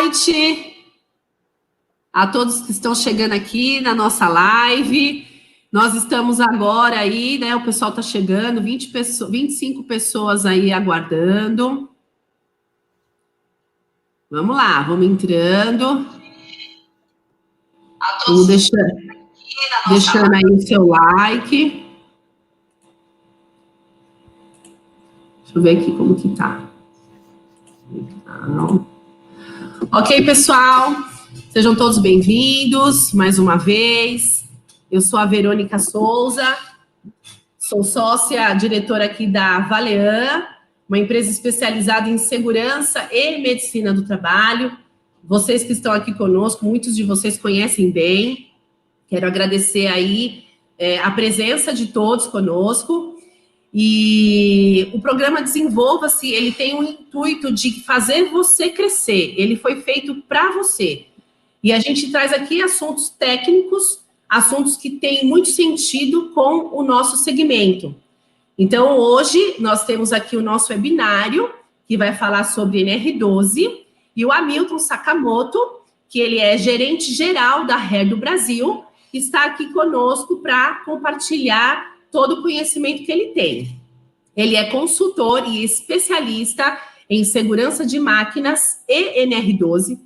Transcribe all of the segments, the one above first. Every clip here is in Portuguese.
noite a todos que estão chegando aqui na nossa live. Nós estamos agora aí, né? O pessoal está chegando, 25 pessoas aí aguardando. Vamos lá, vamos entrando. Vamos deixando aí o seu like. Deixa eu ver aqui como que tá. Ok, pessoal. Sejam todos bem-vindos mais uma vez. Eu sou a Verônica Souza, sou sócia diretora aqui da Valean, uma empresa especializada em segurança e medicina do trabalho. Vocês que estão aqui conosco, muitos de vocês conhecem bem. Quero agradecer aí a presença de todos conosco. E o programa Desenvolva-se, ele tem o intuito de fazer você crescer. Ele foi feito para você. E a gente traz aqui assuntos técnicos, assuntos que têm muito sentido com o nosso segmento. Então, hoje, nós temos aqui o nosso webinário, que vai falar sobre NR12, e o Hamilton Sakamoto, que ele é gerente geral da Hair do Brasil, está aqui conosco para compartilhar todo o conhecimento que ele tem. Ele é consultor e especialista em segurança de máquinas e NR12,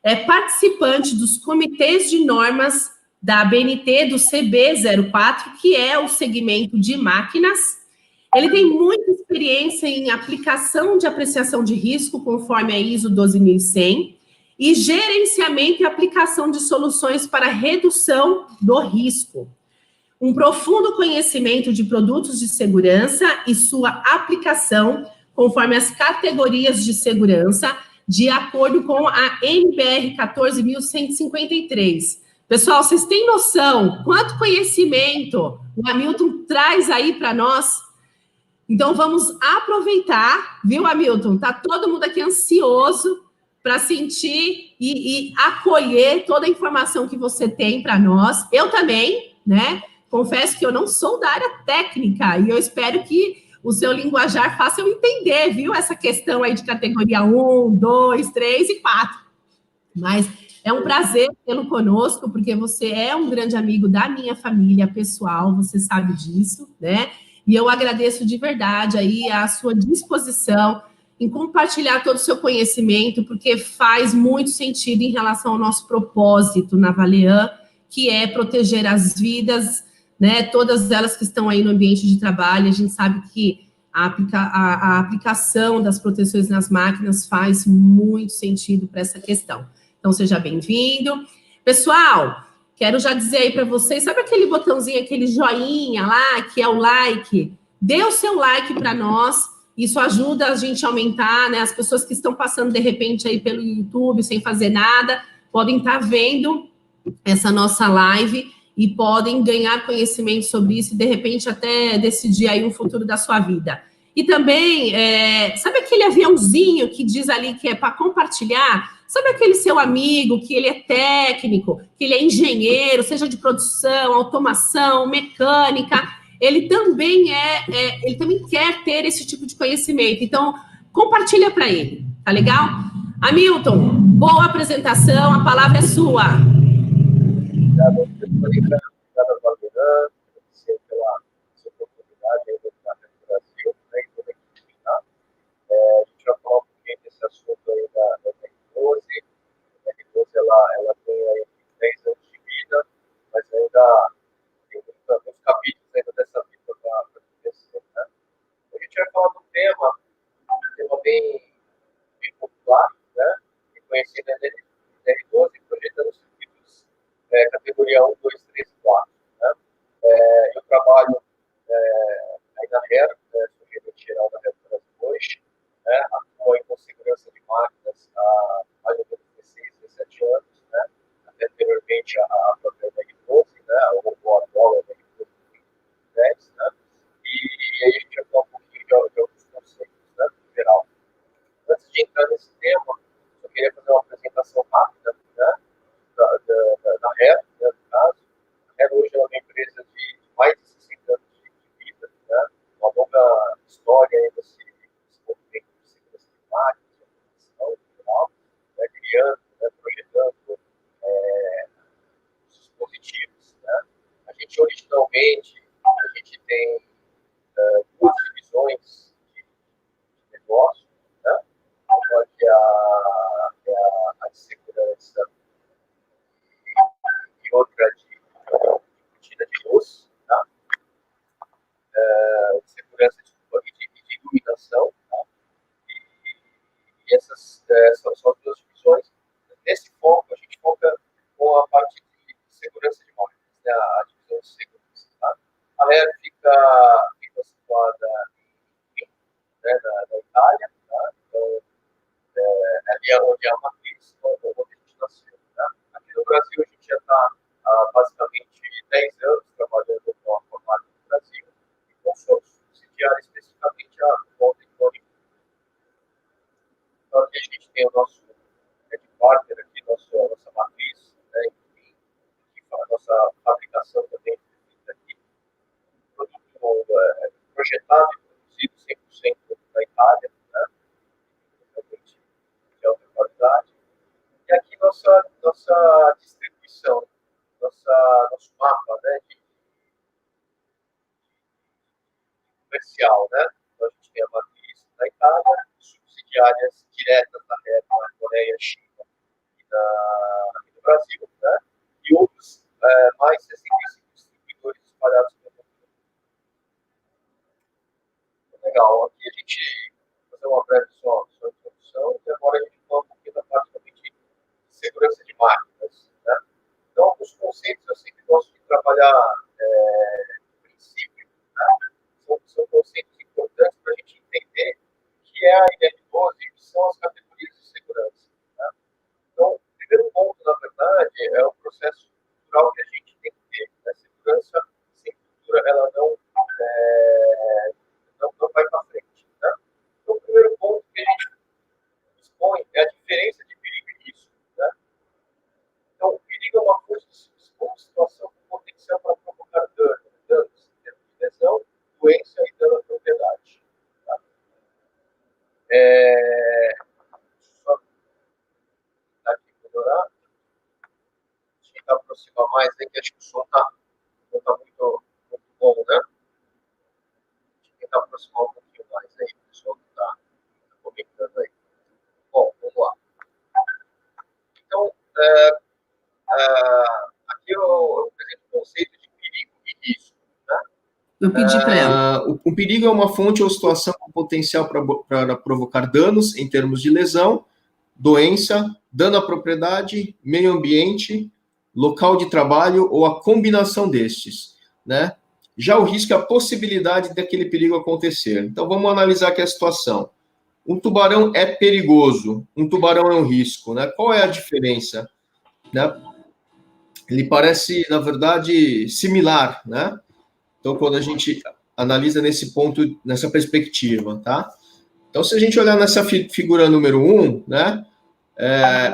é participante dos comitês de normas da ABNT do CB04, que é o segmento de máquinas. Ele tem muita experiência em aplicação de apreciação de risco, conforme a ISO 12100, e gerenciamento e aplicação de soluções para redução do risco. Um profundo conhecimento de produtos de segurança e sua aplicação, conforme as categorias de segurança, de acordo com a NBR 14.153. Pessoal, vocês têm noção quanto conhecimento o Hamilton traz aí para nós? Então, vamos aproveitar, viu, Hamilton? Tá todo mundo aqui ansioso para sentir e acolher toda a informação que você tem para nós. Eu também, né? Confesso que eu não sou da área técnica e eu espero que o seu linguajar faça eu entender, viu? Essa questão aí de categoria 1, 2, 3 e 4. Mas é um prazer tê-lo conosco, porque você é um grande amigo da minha família pessoal, você sabe disso, né? E eu agradeço de verdade aí a sua disposição em compartilhar todo o seu conhecimento, porque faz muito sentido em relação ao nosso propósito na Valean, que é proteger as vidas, né? Todas elas que estão aí no ambiente de trabalho. A gente sabe que a aplicação das proteções nas máquinas faz muito sentido para essa questão. Então, seja bem-vindo. Pessoal, quero já dizer aí para vocês, sabe aquele botãozinho, aquele joinha lá, que é o like? Dê o seu like para nós, isso ajuda a gente a aumentar, né? As pessoas que estão passando, de repente, aí pelo YouTube, sem fazer nada, podem estar vendo essa nossa live e podem ganhar conhecimento sobre isso e, de repente, até decidir aí um futuro da sua vida. E também, sabe aquele aviãozinho que diz ali que é para compartilhar? Sabe aquele seu amigo que ele é técnico, que ele é engenheiro, seja de produção, automação, mecânica, ele também ele também quer ter esse tipo de conhecimento. Então, compartilha para ele, tá legal? Hamilton, boa apresentação, a palavra é sua. Obrigado, Verônica. Obrigado, Valean. Agradecer pela sua oportunidade aí do Brasil, né, e toda a equipe, tá? A gente vai falar um pouquinho desse assunto aí da NR12. A NR12, ela tem aí 10 anos de vida, mas ainda tem muitos capítulos ainda dessa vida para acontecer, né? A gente vai falar de um tema bem popular, né? E conhecido na NR12, projetando circuitos categoria 1, 2, 3 e 4. Né? Eu trabalho aí na Hair, sou gerente geral da Hair do Brasil hoje, né? Atuo em segurança de máquinas há mais ou menos 16, 17 anos, né? Até anteriormente a própria NR12, né? Ou a bola da NR12 2010, né? E aí a gente vai falar um pouquinho de alguns conceitos, né? No geral. Antes de entrar nesse tema, eu queria fazer uma apresentação rápida, né? Da Hair, né, no caso. A Hair hoje é uma empresa de mais de 60 anos de vida, né? Uma longa história nesse movimento de segurança de máquinas, de automação, em geral, né? Criando onde a gente nasceu. Né? Aqui no Brasil, a gente já está há basicamente 10 anos trabalhando com a Formato no Brasil, e com subsidiária especificamente a Golden Cone. Então, aqui a gente tem o nosso headquarter, aqui, nossa matriz, né, enfim, a nossa fabricação também aqui, produto projetado e produzido 100% na Itália, né, realmente de alta qualidade. E aqui nossa distribuição, nosso mapa, né, de comercial, né? Então, a gente tem a matriz na Itália, subsidiárias diretas na Coreia, China e no Brasil, né? E outros mais 65 distribuidores espalhados pelo mundo. Legal, aqui a gente vai fazer uma breve só introdução, e agora a gente fala um pouquinho da parte também de segurança de máquinas, né? Então, alguns conceitos eu sempre gosto de trabalhar no princípio, né? São conceitos importantes para a gente entender o que é a IN12 e o que são as categorias de segurança. Né? Então, o primeiro ponto, na verdade, é o processo cultural que a gente tem que ter. A segurança sem cultura, ela não vai para frente. Né? Então, o primeiro ponto que a gente expõe é a diferença de perigo e risco. Né? Então, o perigo é uma coisa ou situação com potencial para provocar danos em termos de lesão, doença e dano à propriedade. Tá? Só aqui melhorar. Tentar aproximar mais, né, que acho que o som está muito bom, né? Tentar aproximar um pouquinho mais aí, o pessoal que está comentando aí. Bom, vamos lá. Então, aqui eu apresento o conceito de perigo e risco. Né? Eu pedi para ela. O perigo é uma fonte ou situação com potencial para provocar danos em termos de lesão, doença, dano à propriedade, meio ambiente, local de trabalho ou a combinação destes, né? Já o risco é a possibilidade daquele perigo acontecer. Então, vamos analisar aqui a situação. Um tubarão é perigoso, um tubarão é um risco, né? Qual é a diferença? Né? Ele parece, na verdade, similar, né? Então, quando a gente analisa nesse ponto, nessa perspectiva, tá? Então, se a gente olhar nessa figura número 1, né?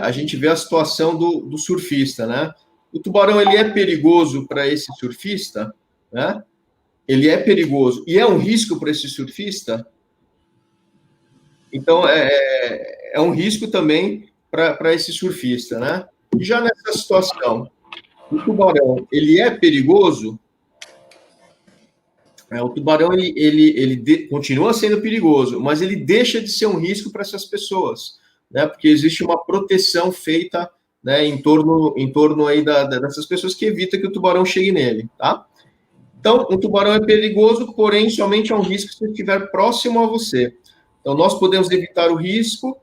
A gente vê a situação do surfista, né? O tubarão, ele é perigoso para esse surfista, né? Ele é perigoso e é um risco para esse surfista. Então, é um risco também para esse surfista, né? E já nessa situação, o tubarão, ele é perigoso. O tubarão, ele continua sendo perigoso, mas ele deixa de ser um risco para essas pessoas, né? Porque existe uma proteção feita, né, em torno aí dessas pessoas que evita que o tubarão chegue nele, tá? Então, um tubarão é perigoso, porém, somente é um risco se estiver próximo a você. Então, nós podemos evitar o risco,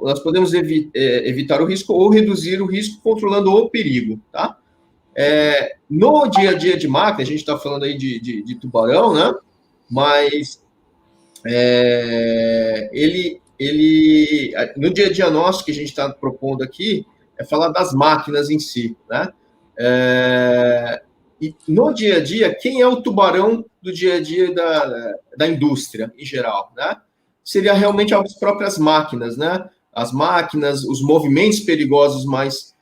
nós podemos evitar o risco ou reduzir o risco controlando o perigo, tá? No dia a dia de máquina, a gente está falando aí de tubarão, né? Mas no dia a dia nosso, que a gente está propondo aqui, é falar das máquinas em si, né? E no dia a dia, quem é o tubarão do dia a dia da indústria, em geral, né? Seria realmente as próprias máquinas, né? As máquinas, os movimentos perigosos mais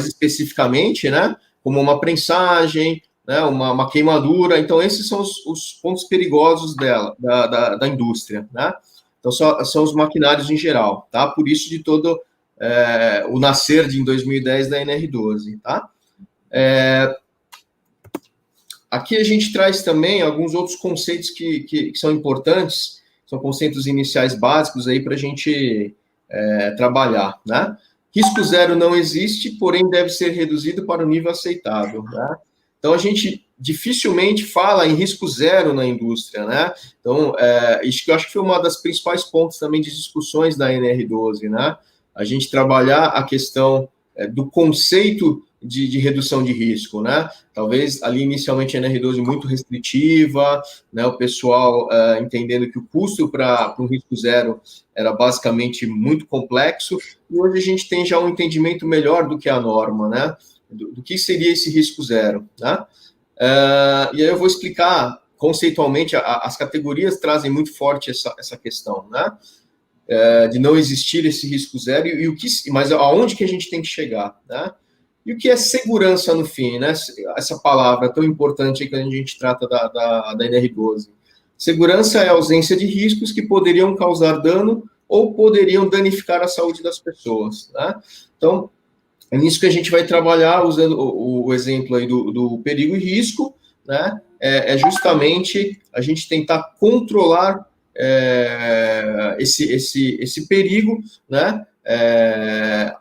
especificamente, né? Como uma prensagem, né? Uma queimadura. Então, esses são os pontos perigosos da indústria, né? Então, são os maquinários em geral, tá? Por isso de todo o nascer em 2010 da NR12, tá? Aqui a gente traz também alguns outros conceitos que são importantes, são conceitos iniciais básicos aí para a gente trabalhar, né? Risco zero não existe, porém deve ser reduzido para o nível aceitável, né? Então, a gente dificilmente fala em risco zero na indústria, né? Então, isso que eu acho que foi uma das principais pontos também de discussões da NR12, né? A gente trabalhar a questão do conceito de redução de risco, né? Talvez ali inicialmente a NR12 muito restritiva, né? O pessoal entendendo que o custo para um risco zero era basicamente muito complexo, e hoje a gente tem já um entendimento melhor do que a norma, né? Do que seria esse risco zero, né? E aí eu vou explicar conceitualmente, as categorias trazem muito forte essa questão, né? De não existir esse risco zero, mas aonde que a gente tem que chegar, né? E o que é segurança no fim, né? Essa palavra tão importante que a gente trata da NR12. Segurança é a ausência de riscos que poderiam causar dano ou poderiam danificar a saúde das pessoas, né? Então, é nisso que a gente vai trabalhar, usando o exemplo aí do perigo e risco, né? É justamente a gente tentar controlar esse perigo, né?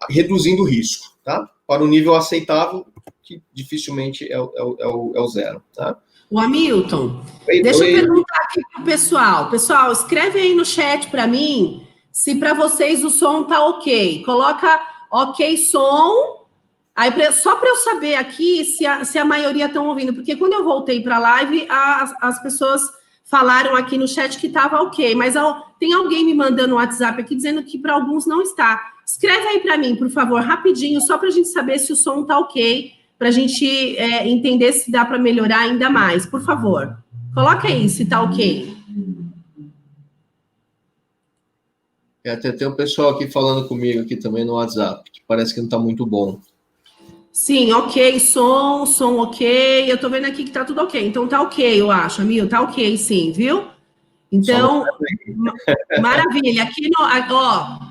Reduzindo o risco, tá? Para um nível aceitável, que dificilmente é o zero, tá? O Hamilton, deixa eu perguntar aqui para o pessoal. Pessoal, escreve aí no chat para mim se para vocês o som tá ok. Coloca ok som, aí só para eu saber aqui se a maioria estão ouvindo, porque quando eu voltei para a live, as pessoas falaram aqui no chat que estava ok, mas tem alguém me mandando um WhatsApp aqui dizendo que para alguns não está. Escreve aí para mim, por favor, rapidinho, só para a gente saber se o som está ok, para a gente entender se dá para melhorar ainda mais. Por favor, coloca aí se está ok. Até tem um pessoal aqui falando comigo aqui também no WhatsApp, que parece que não está muito bom. Sim, ok, som ok. Eu tô vendo aqui que tá tudo ok. Então tá ok, eu acho, Amil, tá ok, sim, viu? Então, maravilha. Aqui,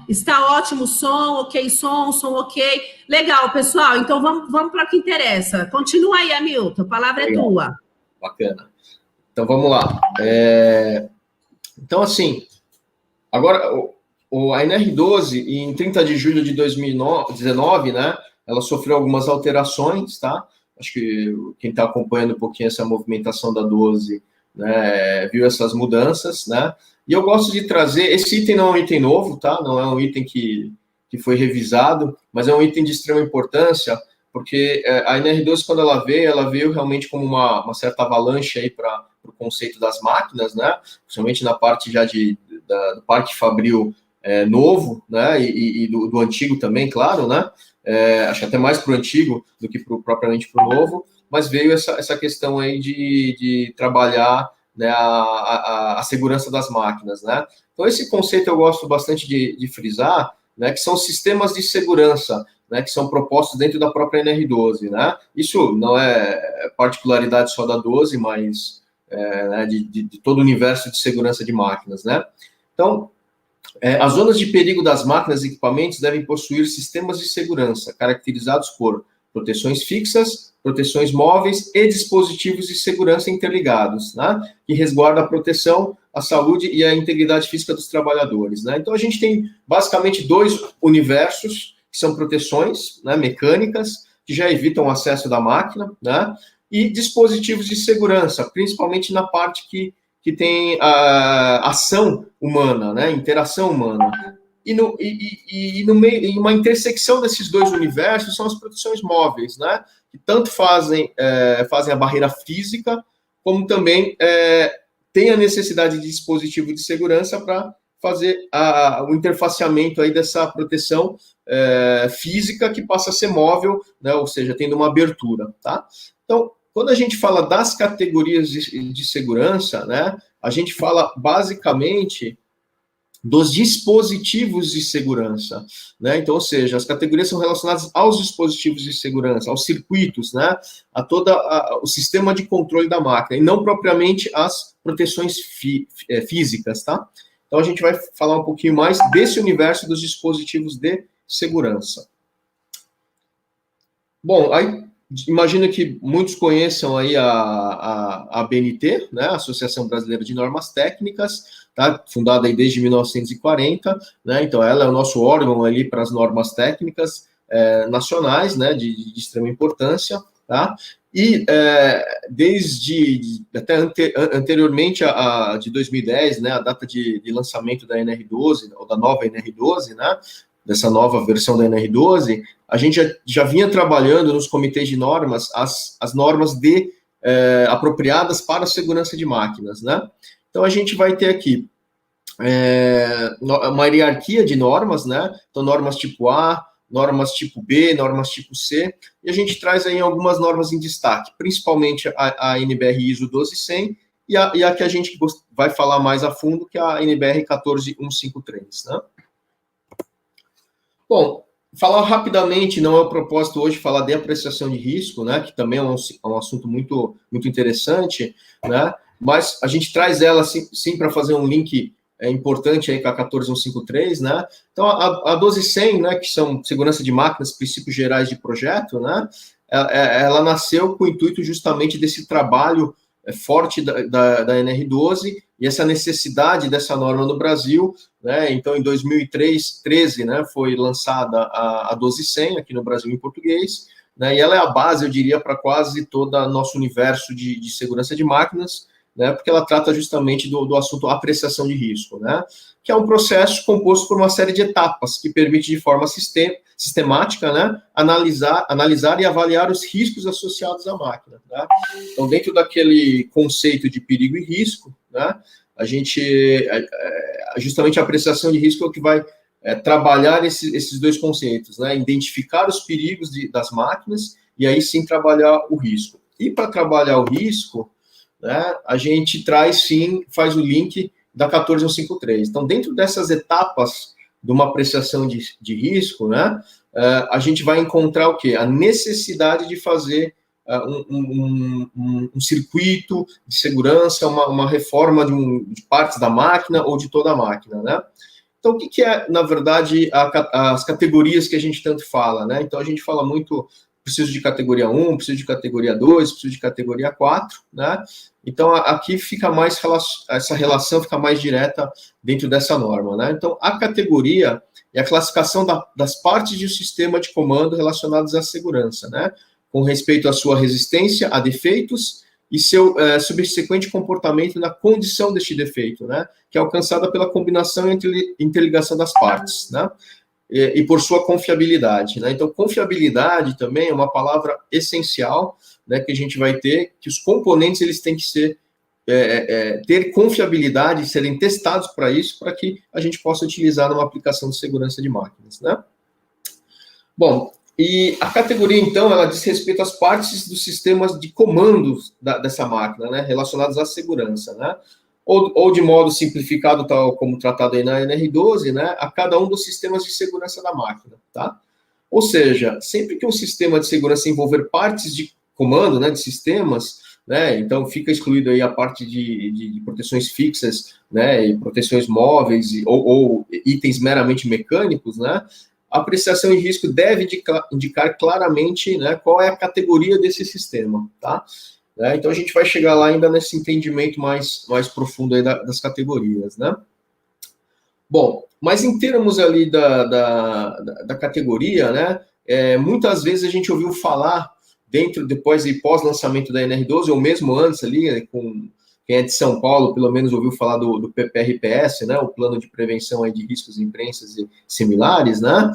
está ótimo o som ok. Legal, pessoal. Então vamos para o que interessa. Continua aí, Hamilton. A palavra é tua. Bacana. Então vamos lá. Então, assim, agora a NR12, em 30 de julho de 2019, né? Ela sofreu algumas alterações, tá? Acho que quem está acompanhando um pouquinho essa movimentação da 12, né, viu essas mudanças, né? E eu gosto de trazer, esse item não é um item novo, tá? Não é um item que foi revisado, mas é um item de extrema importância, porque a NR12, quando ela veio realmente como uma certa avalanche aí para o conceito das máquinas, né? Principalmente na parte já do parque fabril novo, né? E do antigo também, claro, né? Acho que até mais para o antigo do que propriamente para o novo, mas veio essa questão aí de trabalhar, né, a segurança das máquinas, né? Então, esse conceito eu gosto bastante de frisar, né, que são sistemas de segurança, né, que são propostos dentro da própria NR12, né? Isso não é particularidade só da 12, mas né, de todo o universo de segurança de máquinas, né? Então, as zonas de perigo das máquinas e equipamentos devem possuir sistemas de segurança caracterizados por proteções fixas, proteções móveis e dispositivos de segurança interligados, né, que resguardam a proteção, a saúde e a integridade física dos trabalhadores, né? Então, a gente tem basicamente dois universos, que são proteções, né, mecânicas, que já evitam o acesso da máquina, né, e dispositivos de segurança, principalmente na parte que tem a ação humana, né, interação humana. E no meio, em uma intersecção desses dois universos são as proteções móveis, né, que tanto fazem a barreira física, como também tem a necessidade de dispositivo de segurança para fazer o interfaceamento aí dessa proteção física que passa a ser móvel, né, ou seja, tendo uma abertura, tá? Então, quando a gente fala das categorias de segurança, né, a gente fala basicamente dos dispositivos de segurança, né? Então, ou seja, as categorias são relacionadas aos dispositivos de segurança, aos circuitos, né? A todo o sistema de controle da máquina, e não propriamente as proteções físicas, tá? Então, a gente vai falar um pouquinho mais desse universo dos dispositivos de segurança. Bom, aí imagino que muitos conheçam aí a ABNT, né, Associação Brasileira de Normas Técnicas, tá, fundada aí desde 1940, né, então ela é o nosso órgão ali para as normas técnicas nacionais, né, de extrema importância, tá, e desde até anteriormente a de 2010, né, a data de lançamento da NR12, ou da nova NR12, né, dessa nova versão da NR12, a gente já vinha trabalhando nos comitês de normas as normas apropriadas para a segurança de máquinas, né? Então, a gente vai ter aqui uma hierarquia de normas, né? Então, normas tipo A, normas tipo B, normas tipo C, e a gente traz aí algumas normas em destaque, principalmente a NBR ISO 12100 e a que a gente vai falar mais a fundo, que é a NBR 14153, né? Bom, falar rapidamente, não é o propósito hoje falar de apreciação de risco, né, que também é um assunto muito, muito interessante, né, mas a gente traz ela, sim para fazer um link importante aí com a 14153, né, então a 12100, né, que são segurança de máquinas, princípios gerais de projeto, né, ela nasceu com o intuito justamente desse trabalho forte da NR12 e essa necessidade dessa norma no Brasil, né? Então, em 2013, né, foi lançada a 12100 aqui no Brasil em português, né, e ela é a base, eu diria, para quase todo o nosso universo de segurança de máquinas, né, porque ela trata justamente do assunto apreciação de risco, né, que é um processo composto por uma série de etapas que permite, de forma sistemática, né, analisar e avaliar os riscos associados à máquina, né? Então, dentro daquele conceito de perigo e risco, né, a gente, justamente a apreciação de risco é o que vai trabalhar esses dois conceitos, né, identificar os perigos das máquinas e aí sim trabalhar o risco. E para trabalhar o risco, né, a gente faz o link da 14153. Então, dentro dessas etapas de uma apreciação de risco, né, a gente vai encontrar o quê? A necessidade de fazer um circuito de segurança, uma reforma de partes da máquina ou de toda a máquina, né? Então, o que é, na verdade, as categorias que a gente tanto fala, né? Então, a gente fala muito, preciso de categoria 1, preciso de categoria 2, preciso de categoria 4, né? Então, aqui fica mais, essa relação fica mais direta dentro dessa norma, né? Então, a categoria é a classificação das partes de um sistema de comando relacionadas à segurança, né? Com respeito à sua resistência a defeitos e seu subsequente comportamento na condição deste defeito, né? Que é alcançada pela combinação e interligação das partes, né? E por sua confiabilidade, né? Então, confiabilidade também é uma palavra essencial, né, que a gente vai ter, que os componentes eles têm que ter confiabilidade, serem testados para isso, para que a gente possa utilizar numa aplicação de segurança de máquinas, né? Bom, e a categoria, então, ela diz respeito às partes dos sistemas de comando dessa máquina, né, relacionados à segurança, né? Ou de modo simplificado, tal como tratado aí na NR12, né, a cada um dos sistemas de segurança da máquina, tá? Ou seja, sempre que um sistema de segurança envolver partes de comando, né, de sistemas, né, então fica excluído aí a parte de proteções fixas, né, e proteções móveis ou itens meramente mecânicos, né, a apreciação de risco deve indicar claramente, né, qual é a categoria desse sistema, tá? Então, a gente vai chegar lá ainda nesse entendimento mais profundo aí das categorias, né? Bom, mas em termos ali da categoria, né, muitas vezes a gente ouviu falar, depois e pós-lançamento da NR12, ou mesmo antes ali, com quem é de São Paulo, pelo menos ouviu falar do PPRPS, né, o Plano de Prevenção aí de Riscos em Imprensas e similares, né,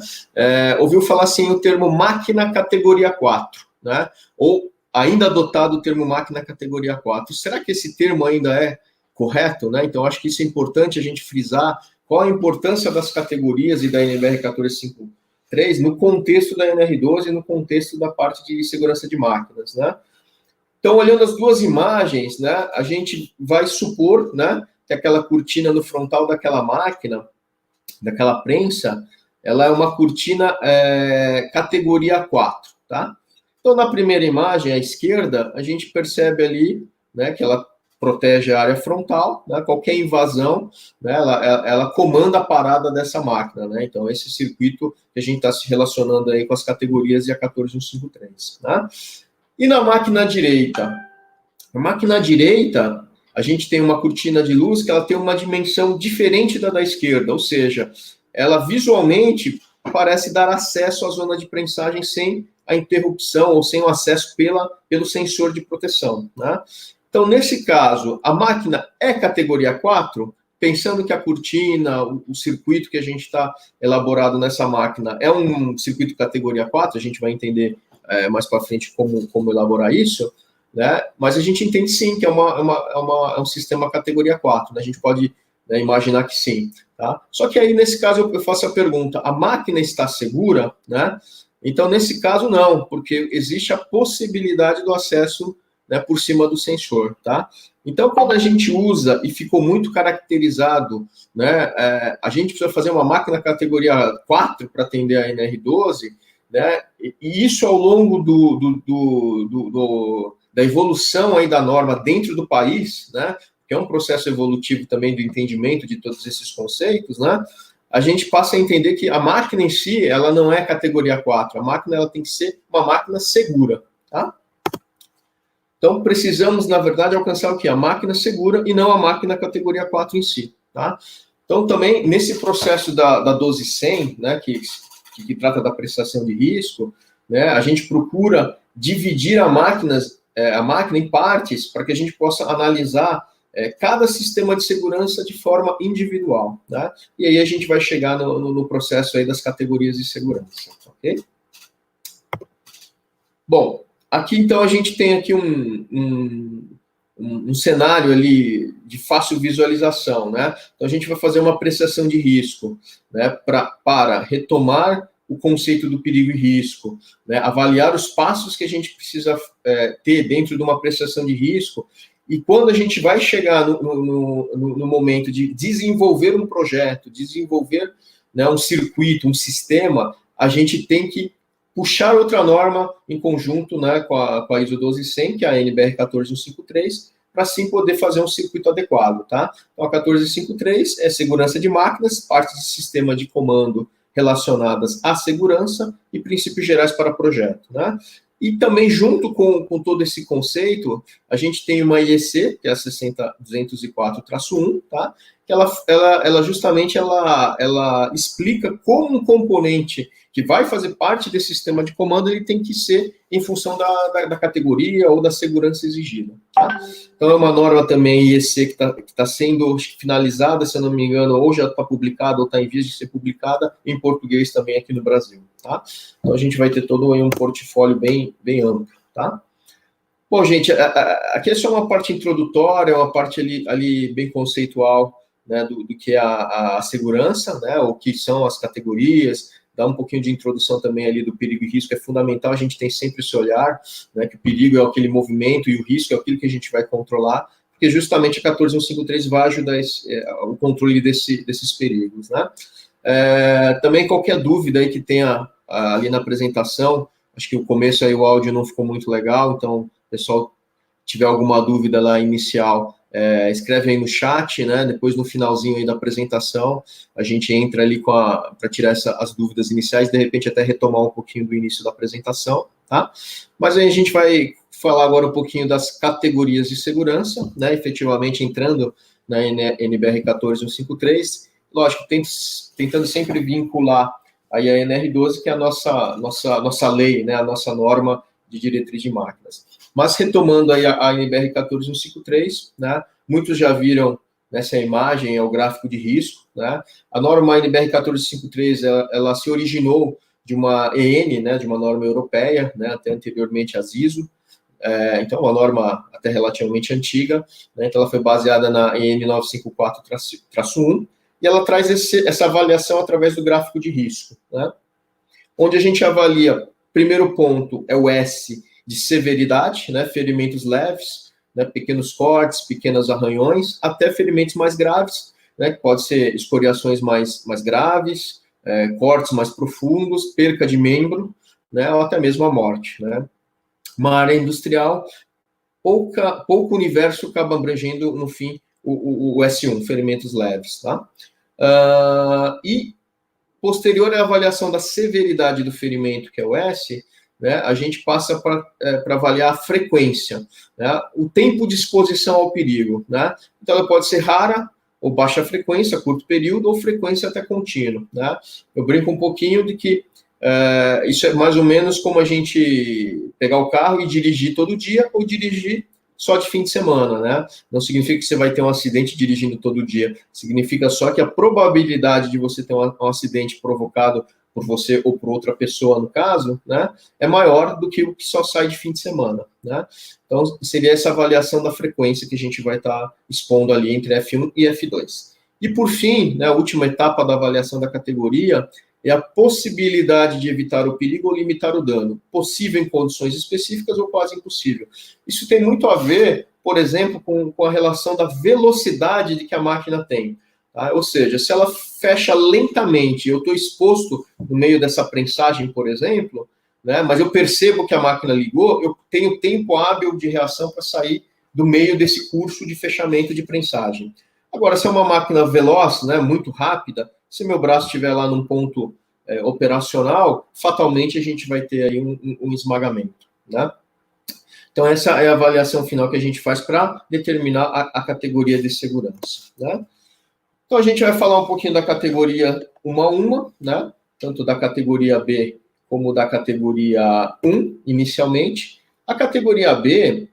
ouviu falar, assim, o termo máquina categoria 4, né, ou ainda adotado o termo máquina categoria 4. Será que esse termo ainda é correto, né? Então, acho que isso é importante a gente frisar qual a importância das categorias e da NBR 14153 no contexto da NR12 e no contexto da parte de segurança de máquinas, né? Então, olhando as duas imagens, né, a gente vai supor, né, que aquela cortina no frontal daquela máquina, daquela prensa, ela é uma cortina categoria 4, tá? Então, na primeira imagem, à esquerda, a gente percebe ali, né, que ela protege a área frontal, né, qualquer invasão, né, ela comanda a parada dessa máquina, né? Então, esse circuito que a gente está se relacionando aí com as categorias e a 14153, né? E na máquina direita? Na máquina direita, a gente tem uma cortina de luz que ela tem uma dimensão diferente da esquerda, ou seja, ela visualmente parece dar acesso à zona de prensagem sem a interrupção ou sem o acesso pelo sensor de proteção, né? Então, nesse caso, a máquina é categoria 4? pensando que a cortina, o circuito que a gente está elaborado nessa máquina é um circuito categoria 4, a gente vai entender mais para frente como elaborar isso, né? Mas a gente entende sim que é um sistema categoria 4, né? A gente pode, né, imaginar que sim. Tá? Só que aí, nesse caso, eu faço a pergunta, a máquina está segura? Né? Então, nesse caso, não, porque existe a possibilidade do acesso, né, por cima do sensor. Tá? Então, quando a gente usa, e ficou muito caracterizado, né, a gente precisa fazer uma máquina categoria 4 para atender a NR12, né, e isso ao longo da evolução aí da norma dentro do país, né, que é um processo evolutivo também do entendimento de todos esses conceitos, né, a gente passa a entender que a máquina em si, ela não é categoria 4, a máquina ela tem que ser uma máquina segura, tá? Então, precisamos, na verdade, alcançar o quê? A máquina segura e não a máquina categoria 4 em si, tá? Então, também, nesse processo da 12100, né, que trata da prestação de risco, né, a gente procura dividir a máquina em partes para que a gente possa analisar cada sistema de segurança de forma individual, tá? E aí a gente vai chegar no processo aí das categorias de segurança, ok? Bom, aqui então a gente tem aqui um cenário ali de fácil visualização, né? Então a gente vai fazer uma apreciação de risco, né, para retomar o conceito do perigo e risco, né, avaliar os passos que a gente precisa ter dentro de uma apreciação de risco. E quando a gente vai chegar no momento de desenvolver um projeto, desenvolver, né, um circuito, um sistema, a gente tem que puxar outra norma em conjunto, né, com a ISO 12100, que é a NBR 14153, para assim poder fazer um circuito adequado, tá? Então, a 14153 é segurança de máquinas, parte de sistema de comando relacionadas à segurança e princípios gerais para projeto, né? E também, junto com todo esse conceito, a gente tem uma IEC, que é a 60204-1, tá? Que ela justamente explica como um componente que vai fazer parte desse sistema de comando, ele tem que ser em função da categoria ou da segurança exigida, tá? Então, é uma norma também IEC que tá sendo finalizada, se eu não me engano, ou já está publicada, ou está em vias de ser publicada, em português também aqui no Brasil, tá? Então, a gente vai ter todo aí um portfólio bem amplo, tá? Bom, gente, aqui é só uma parte introdutória, uma parte ali bem conceitual, né, do que é a segurança, né, o que são as categorias, dá um pouquinho de introdução também ali do perigo e risco, é fundamental, a gente tem sempre esse olhar, né, que o perigo é aquele movimento e o risco é aquilo que a gente vai controlar, porque justamente a 14153 vai ajudar o controle desses perigos, né. Também qualquer dúvida aí que tenha ali na apresentação, acho que o começo aí o áudio não ficou muito legal, então, pessoal, tiver alguma dúvida lá inicial, escreve aí no chat, né? Depois no finalzinho aí da apresentação, a gente entra ali para tirar as dúvidas iniciais, de repente até retomar um pouquinho do início da apresentação, tá? Mas aí a gente vai falar agora um pouquinho das categorias de segurança, né? Efetivamente entrando na NBR 14153, lógico, tentando sempre vincular aí a NR12, que é a nossa lei, né? A nossa norma de diretriz de máquinas. Mas retomando aí a NBR 14153, né, muitos já viram nessa imagem, é o gráfico de risco, né, a norma NBR 14153, ela se originou de uma EN, né, de uma norma europeia, né, até anteriormente a ISO, então uma norma até relativamente antiga, né, então ela foi baseada na EN 954-1, e ela traz essa avaliação através do gráfico de risco, né, onde a gente avalia, primeiro ponto é o S, de severidade, né, ferimentos leves, né, pequenos cortes, pequenos arranhões, até ferimentos mais graves, né, que pode ser escoriações mais graves, cortes mais profundos, perca de membro, né, ou até mesmo a morte, né. Uma área industrial, pouco universo acaba abrangendo, no fim, o S1, ferimentos leves, tá. E, posterior à avaliação da severidade do ferimento, que é o S, né, a gente passa para avaliar a frequência, né, o tempo de exposição ao perigo, né, então ela pode ser rara ou baixa frequência, curto período, ou frequência até contínua, né, eu brinco um pouquinho de que isso é mais ou menos como a gente pegar o carro e dirigir todo dia, ou dirigir só de fim de semana, né? Não significa que você vai ter um acidente dirigindo todo dia, significa só que a probabilidade de você ter um acidente provocado por você ou por outra pessoa, no caso, né, é maior do que o que só sai de fim de semana, né? Então, seria essa avaliação da frequência que a gente vai estar expondo ali entre F1 e F2. E, por fim, né, a última etapa da avaliação da categoria é a possibilidade de evitar o perigo ou limitar o dano, possível em condições específicas ou quase impossível. Isso tem muito a ver, por exemplo, com a relação da velocidade de que a máquina tem. Tá? Ou seja, se ela fecha lentamente, eu estou exposto no meio dessa prensagem, por exemplo, né, mas eu percebo que a máquina ligou, eu tenho tempo hábil de reação para sair do meio desse curso de fechamento de prensagem. Agora, se é uma máquina veloz, né, muito rápida, se meu braço estiver lá num ponto operacional, fatalmente a gente vai ter aí um esmagamento, né? Então, essa é a avaliação final que a gente faz para determinar a categoria de segurança, né? Então, a gente vai falar um pouquinho da categoria 1 a 1, né? Tanto da categoria B como da categoria 1, inicialmente. A categoria B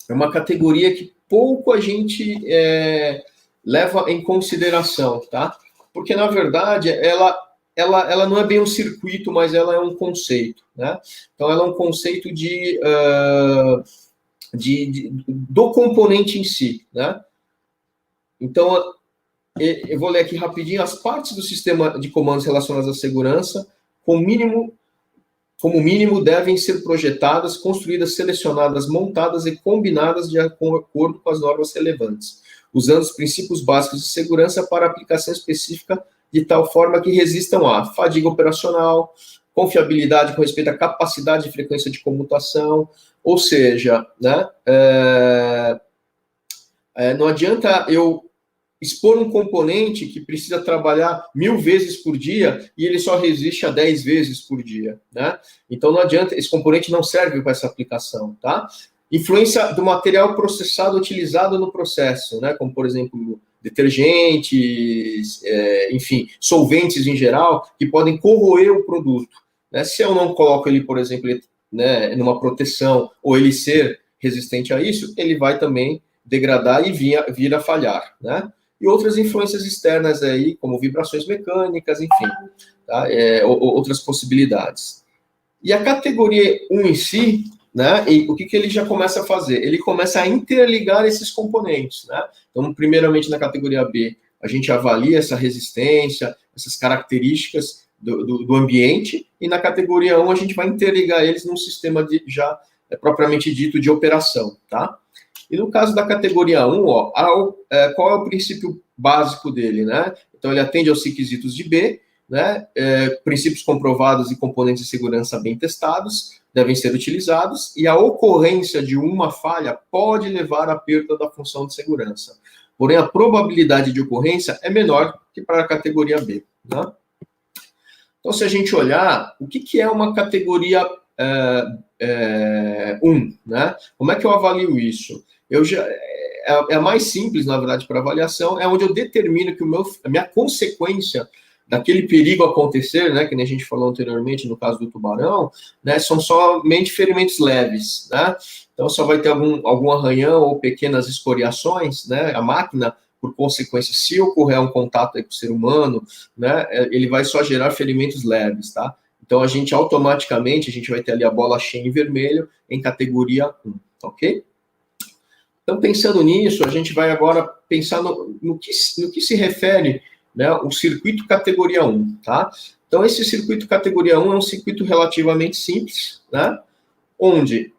é uma categoria que pouco a gente leva em consideração, tá? Porque, na verdade, ela não é bem um circuito, mas ela é um conceito, né? Então, ela é um conceito do componente em si, né? Então, eu vou ler aqui rapidinho as partes do sistema de comandos relacionadas à segurança, como mínimo devem ser projetadas, construídas, selecionadas, montadas e combinadas de acordo com as normas relevantes, usando os princípios básicos de segurança para aplicação específica de tal forma que resistam à fadiga operacional, confiabilidade com respeito à capacidade e frequência de comutação, ou seja, né, não adianta eu expor um componente que precisa trabalhar 1000 vezes por dia e ele só resiste a 10 vezes por dia, né? Então não adianta, esse componente não serve para essa aplicação, tá? Influência do material processado utilizado no processo, né? Como, por exemplo, detergentes, enfim, solventes em geral, que podem corroer o produto, né? Se eu não coloco ele, por exemplo, né, numa proteção, ou ele ser resistente a isso, ele vai também degradar e vir a falhar, né? E outras influências externas aí, como vibrações mecânicas, enfim, tá? Outras possibilidades. E a categoria 1 em si, né, e o que ele já começa a fazer? Ele começa a interligar esses componentes, né? Então, primeiramente, na categoria B, a gente avalia essa resistência, essas características do ambiente, e na categoria 1 a gente vai interligar eles num sistema já propriamente dito de operação, tá? E no caso da categoria 1, ó, qual é o princípio básico dele, né? Então, ele atende aos requisitos de B, né? Princípios comprovados e componentes de segurança bem testados devem ser utilizados, e a ocorrência de uma falha pode levar à perda da função de segurança. Porém, a probabilidade de ocorrência é menor que para a categoria B, né? Então, se a gente olhar, o que é uma categoria 1, né? Como é que eu avalio isso? É a mais simples, na verdade, para avaliação, é onde eu determino que a minha consequência daquele perigo acontecer, né, que nem a gente falou anteriormente no caso do tubarão, né, são somente ferimentos leves, né? Então só vai ter algum arranhão ou pequenas escoriações, né? A máquina, por consequência, se ocorrer um contato aí com o ser humano, né, ele vai só gerar ferimentos leves, tá? Então a gente automaticamente vai ter ali a bola cheia em vermelho em categoria 1, ok? Então, pensando nisso, a gente vai agora pensar no que se refere, né, o circuito categoria 1, tá? Então, esse circuito categoria 1 é um circuito relativamente simples, né? Onde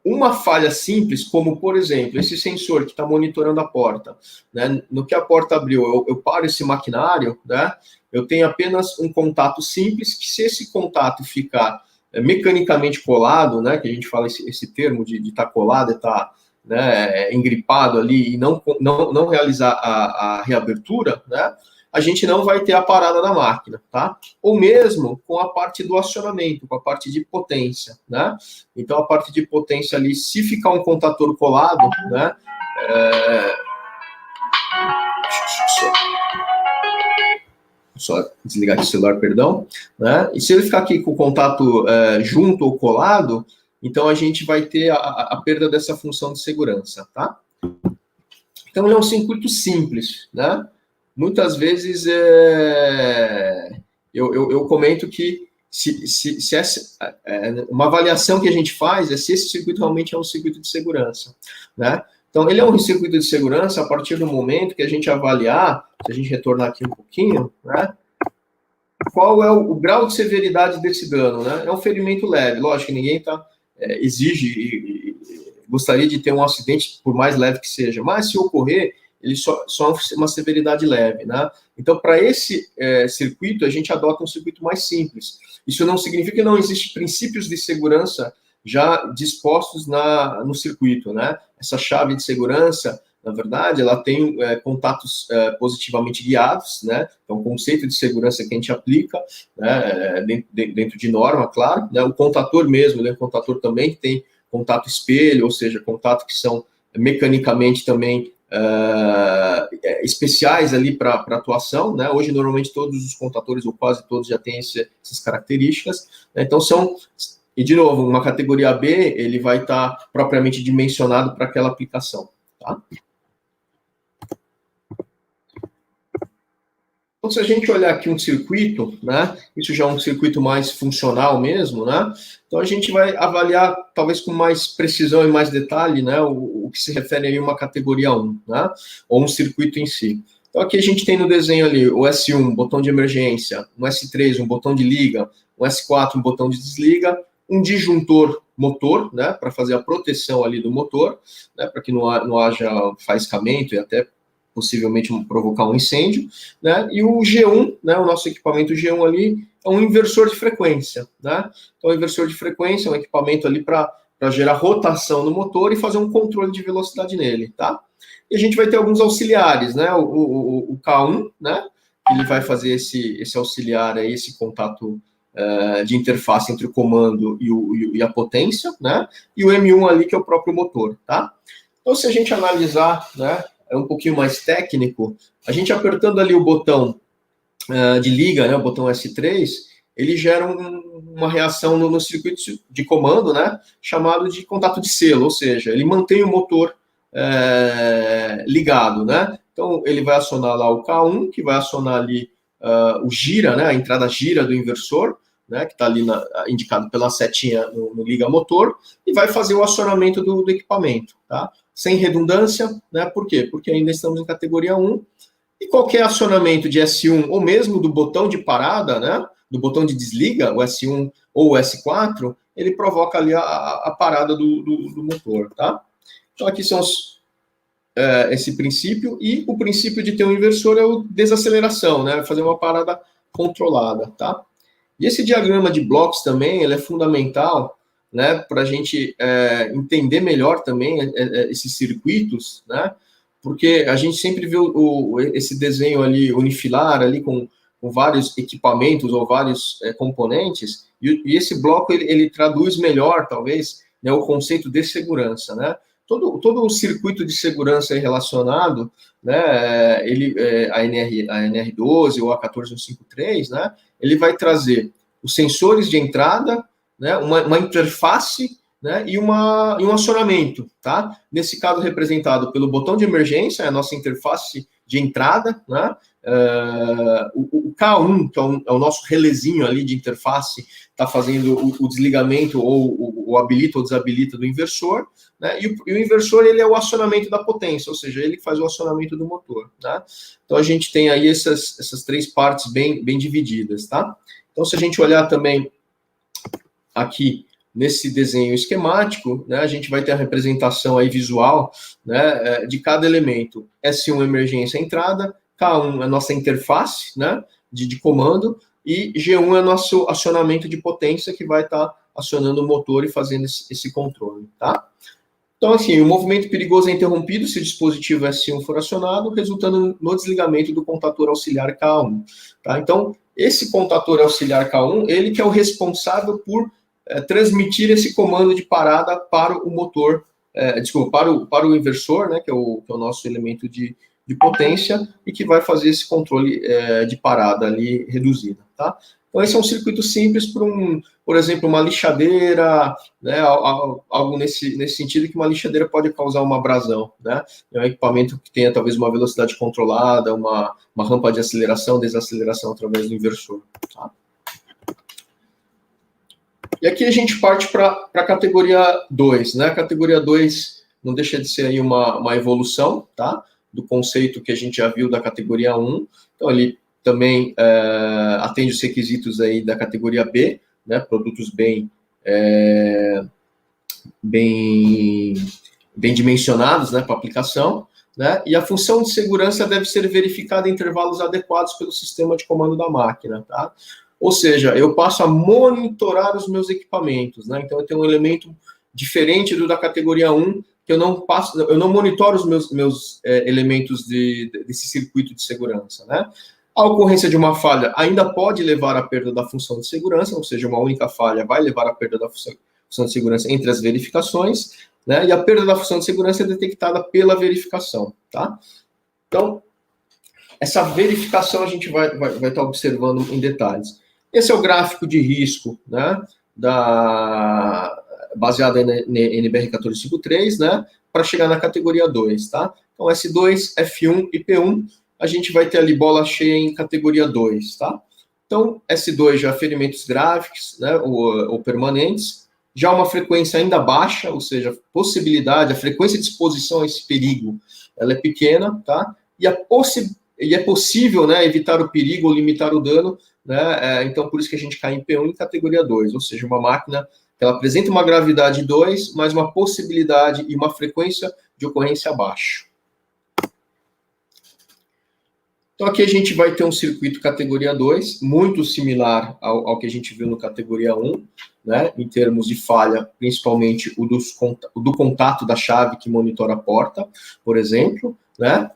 uma falha simples, como, por exemplo, esse sensor que está monitorando a porta, né? No que a porta abriu, eu paro esse maquinário, né? Eu tenho apenas um contato simples, que se esse contato ficar mecanicamente colado, né? Que a gente fala esse termo de estar colado, estar, né, engripado ali e não realizar a reabertura, né, a gente não vai ter a parada da máquina, tá? Ou mesmo com a parte do acionamento, com a parte de potência, né? Então, a parte de potência ali, se ficar um contator colado, né, só desligar aqui o celular, perdão, né? E se ele ficar aqui com o contato junto ou colado, então a gente vai ter a perda dessa função de segurança, tá? Então, ele é um circuito simples, né? Muitas vezes, eu comento que se essa, uma avaliação que a gente faz é se esse circuito realmente é um circuito de segurança, né? Então, ele é um circuito de segurança a partir do momento que a gente avaliar, se a gente retornar aqui um pouquinho, né? Qual é o grau de severidade desse dano, né? É um ferimento leve, lógico que ninguém exige e gostaria de ter um acidente, por mais leve que seja, mas se ocorrer, ele só uma severidade leve, né? Então, para esse circuito, a gente adota um circuito mais simples. Isso não significa que não existem princípios de segurança já dispostos no circuito, né? Essa chave de segurança, na verdade, ela tem contatos positivamente guiados, né? É um conceito de segurança que a gente aplica, né? Dentro de norma, claro, né? O contator mesmo, né? O contator também tem contato espelho, ou seja, contato que são mecanicamente também especiais ali para atuação, né? Hoje, normalmente, todos os contatores, ou quase todos, já têm essas características, né? Então, e de novo, uma categoria B, ele vai estar propriamente dimensionado para aquela aplicação, tá? Então, se a gente olhar aqui um circuito, né, isso já é um circuito mais funcional mesmo, né, então a gente vai avaliar, talvez com mais precisão e mais detalhe, né, o que se refere a uma categoria 1, né, ou um circuito em si. Então, aqui a gente tem no desenho ali o S1, botão de emergência, um S3, um botão de liga, um S4, um botão de desliga, um disjuntor motor, né, para fazer a proteção ali do motor, né, para que não haja faiscamento e até possivelmente provocar um incêndio, né? E o G1, né, o nosso equipamento G1 ali, é um inversor de frequência, né? Então, o inversor de frequência é um equipamento ali para gerar rotação no motor e fazer um controle de velocidade nele, tá? E a gente vai ter alguns auxiliares, né? O K1, né? Ele vai fazer esse auxiliar aí, esse contato de interface entre o comando e a potência, né? E o M1 ali, que é o próprio motor, tá? Então, se a gente analisar, né, é um pouquinho mais técnico, a gente apertando ali o botão de liga, né, o botão S3, ele gera uma reação no circuito de comando, né, chamado de contato de selo, ou seja, ele mantém o motor ligado, né? Então, ele vai acionar lá o K1, que vai acionar ali o gira, né, a entrada gira do inversor, né, que está ali indicado pela setinha no liga motor, e vai fazer o acionamento do equipamento, tá? Sem redundância, né? Por quê? Porque ainda estamos em categoria 1, e qualquer acionamento de S1, ou mesmo do botão de parada, né? Do botão de desliga, o S1 ou o S4, ele provoca ali a parada do motor, tá? Então, aqui são esse princípio, e o princípio de ter um inversor é o desaceleração, né? Fazer uma parada controlada, tá? E esse diagrama de blocos também, ele é fundamental, né, para a gente entender melhor também esses circuitos, né, porque a gente sempre vê esse desenho ali unifilar, ali com vários equipamentos ou vários componentes, e esse bloco, ele traduz melhor, talvez, né, o conceito de segurança, né. Todo o circuito de segurança relacionado, né, a NR12 ou a 14153, né, ele vai trazer os sensores de entrada, né, uma interface, né, e um acionamento, tá? Nesse caso representado pelo botão de emergência, é a nossa interface de entrada, né? O K1, que é o nosso relezinho ali de interface, está fazendo o desligamento ou o habilita ou desabilita do inversor, né? E o inversor, ele é o acionamento da potência, ou seja, ele faz o acionamento do motor, tá? Então, a gente tem aí essas três partes bem divididas, tá? Então, se a gente olhar também aqui nesse desenho esquemático, né, a gente vai ter a representação aí visual, né, de cada elemento. S1 emergência entrada, K1 é a nossa interface, né, de comando, e G1 é o nosso acionamento de potência, que vai estar acionando o motor e fazendo esse controle, tá? Então, assim, o movimento perigoso é interrompido se o dispositivo S1 for acionado, resultando no desligamento do contator auxiliar K1, tá? Então, esse contator auxiliar K1, ele que é o responsável por transmitir esse comando de parada para o motor, para o inversor, né, que é o nosso elemento de potência, e que vai fazer esse controle de parada ali reduzida, tá? Então, esse é um circuito simples para, por exemplo, uma lixadeira, né, algo nesse sentido, que uma lixadeira pode causar uma abrasão, né? É um equipamento que tenha talvez uma velocidade controlada, uma rampa de aceleração, desaceleração através do inversor. Tá? E aqui a gente parte para a categoria 2, né? A categoria 2 não deixa de ser aí uma evolução, tá? Do conceito que a gente já viu da categoria 1. Então, ele também atende os requisitos aí da categoria B, né? Produtos bem dimensionados, né, para aplicação, né? E a função de segurança deve ser verificada em intervalos adequados pelo sistema de comando da máquina, tá? Ou seja, eu passo a monitorar os meus equipamentos, né? Então, eu tenho um elemento diferente do da categoria 1, que eu não monitoro os meus elementos desse circuito de segurança, né? A ocorrência de uma falha ainda pode levar à perda da função de segurança, ou seja, uma única falha vai levar à perda da função de segurança entre as verificações, né? E a perda da função de segurança é detectada pela verificação, tá? Então, essa verificação a gente vai estar observando em detalhes. Esse é o gráfico de risco, né, baseado em NBR 1453, né, para chegar na categoria 2, tá? Então, S2, F1 e P1, a gente vai ter ali bola cheia em categoria 2, tá? Então, S2 já ferimentos graves, né, ou permanentes, já uma frequência ainda baixa, ou seja, a frequência de exposição a esse perigo, ela é pequena, tá? E é possível, né, evitar o perigo ou limitar o dano, né? Então, por isso que a gente cai em P1 em categoria 2, ou seja, uma máquina que ela apresenta uma gravidade 2, mas uma possibilidade e uma frequência de ocorrência abaixo. Então, aqui a gente vai ter um circuito categoria 2, muito similar ao que a gente viu no categoria 1, né, em termos de falha, principalmente o do contato da chave que monitora a porta, por exemplo, né,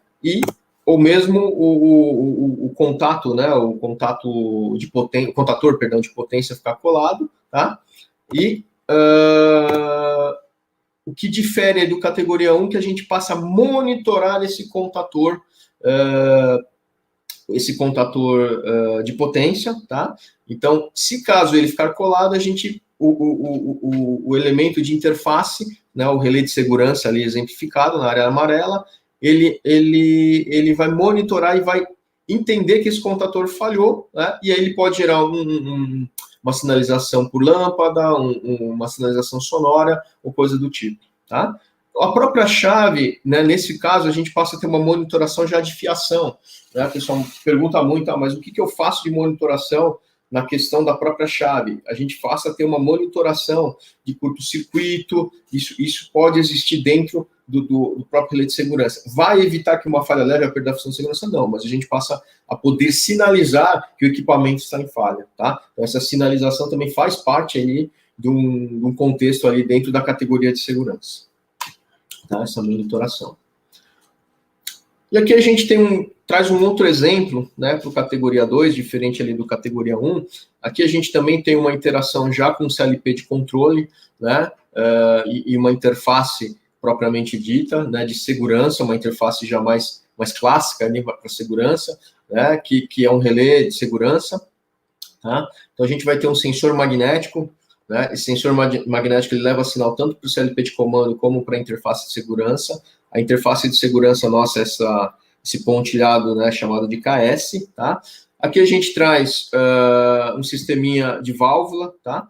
ou mesmo o contato, né, o contator de potência ficar colado, tá? E o que difere do categoria 1 que a gente passa a monitorar esse contator de potência, tá? Então, se caso ele ficar colado, o elemento de interface, né, o relé de segurança ali exemplificado na área amarela, ele vai monitorar e vai entender que esse contator falhou, né? E aí ele pode gerar uma sinalização por lâmpada, uma sinalização sonora, ou coisa do tipo, tá? A própria chave, né, nesse caso, a gente passa a ter uma monitoração já de fiação, né? O pessoal pergunta muito, mas o que eu faço de monitoração na questão da própria chave? A gente passa a ter uma monitoração de curto-circuito, isso pode existir dentro do próprio relé de segurança. Vai evitar que uma falha leve a perda da função de segurança? Não, mas a gente passa a poder sinalizar que o equipamento está em falha, tá? Então, essa sinalização também faz parte aí de um contexto ali dentro da categoria de segurança, tá? Essa monitoração. E aqui a gente traz um outro exemplo, né, para o categoria 2, diferente ali do categoria 1. Aqui a gente também tem uma interação já com CLP de controle, né, e uma interface propriamente dita, né, de segurança, uma interface já mais clássica para segurança, né, que é um relé de segurança, tá? Então a gente vai ter um sensor magnético, né? Esse sensor magnético ele leva sinal tanto para o CLP de comando como para a interface de segurança. A interface de segurança nossa é esse pontilhado, né, chamado de KS, tá? Aqui a gente traz um sisteminha de válvula, tá?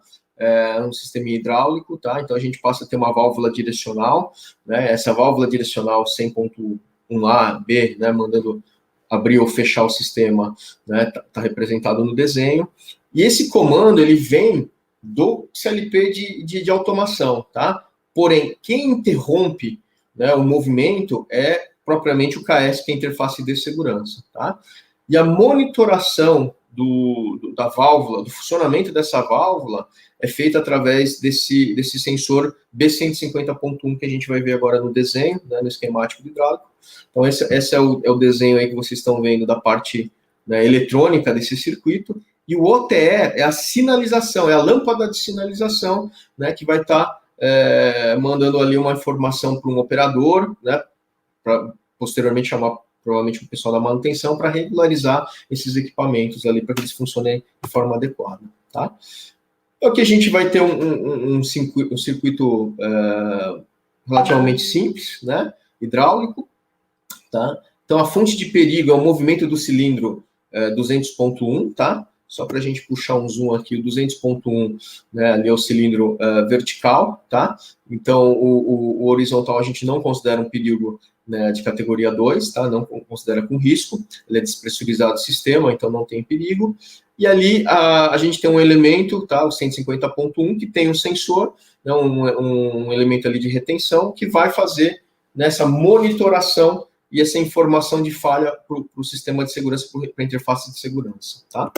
Um sisteminha hidráulico, tá? Então a gente passa a ter uma válvula direcional, né? Essa válvula direcional 100.1A, B, né, mandando abrir ou fechar o sistema, né, tá representado no desenho. E esse comando, ele vem do CLP de automação, tá? Porém, quem interrompe, né, o movimento é propriamente o KS, que é a interface de segurança, tá? E a monitoração da válvula, do funcionamento dessa válvula, é feita através desse sensor B150.1 que a gente vai ver agora no desenho, né, no esquemático do hidráulico. Então, esse é o desenho aí que vocês estão vendo da parte, né, eletrônica desse circuito. E o OTE é a sinalização, é a lâmpada de sinalização, né, que vai estar mandando ali uma informação para um operador, né, para posteriormente chamar provavelmente o pessoal da manutenção, para regularizar esses equipamentos ali, para que eles funcionem de forma adequada, tá? Então, aqui a gente vai ter um circuito relativamente simples, né, hidráulico, tá? Então, a fonte de perigo é o movimento do cilindro 200.1, tá? Só para a gente puxar um zoom aqui, o 200.1, né, ali é o cilindro vertical, tá? Então, o horizontal a gente não considera um perigo, né, de categoria 2, tá? Não considera com risco, ele é despressurizado o sistema, então não tem perigo. E ali a gente tem um elemento, tá? O 150.1, que tem um sensor, né, um elemento ali de retenção, que vai fazer nessa monitoração e essa informação de falha para o sistema de segurança, para a interface de segurança, tá?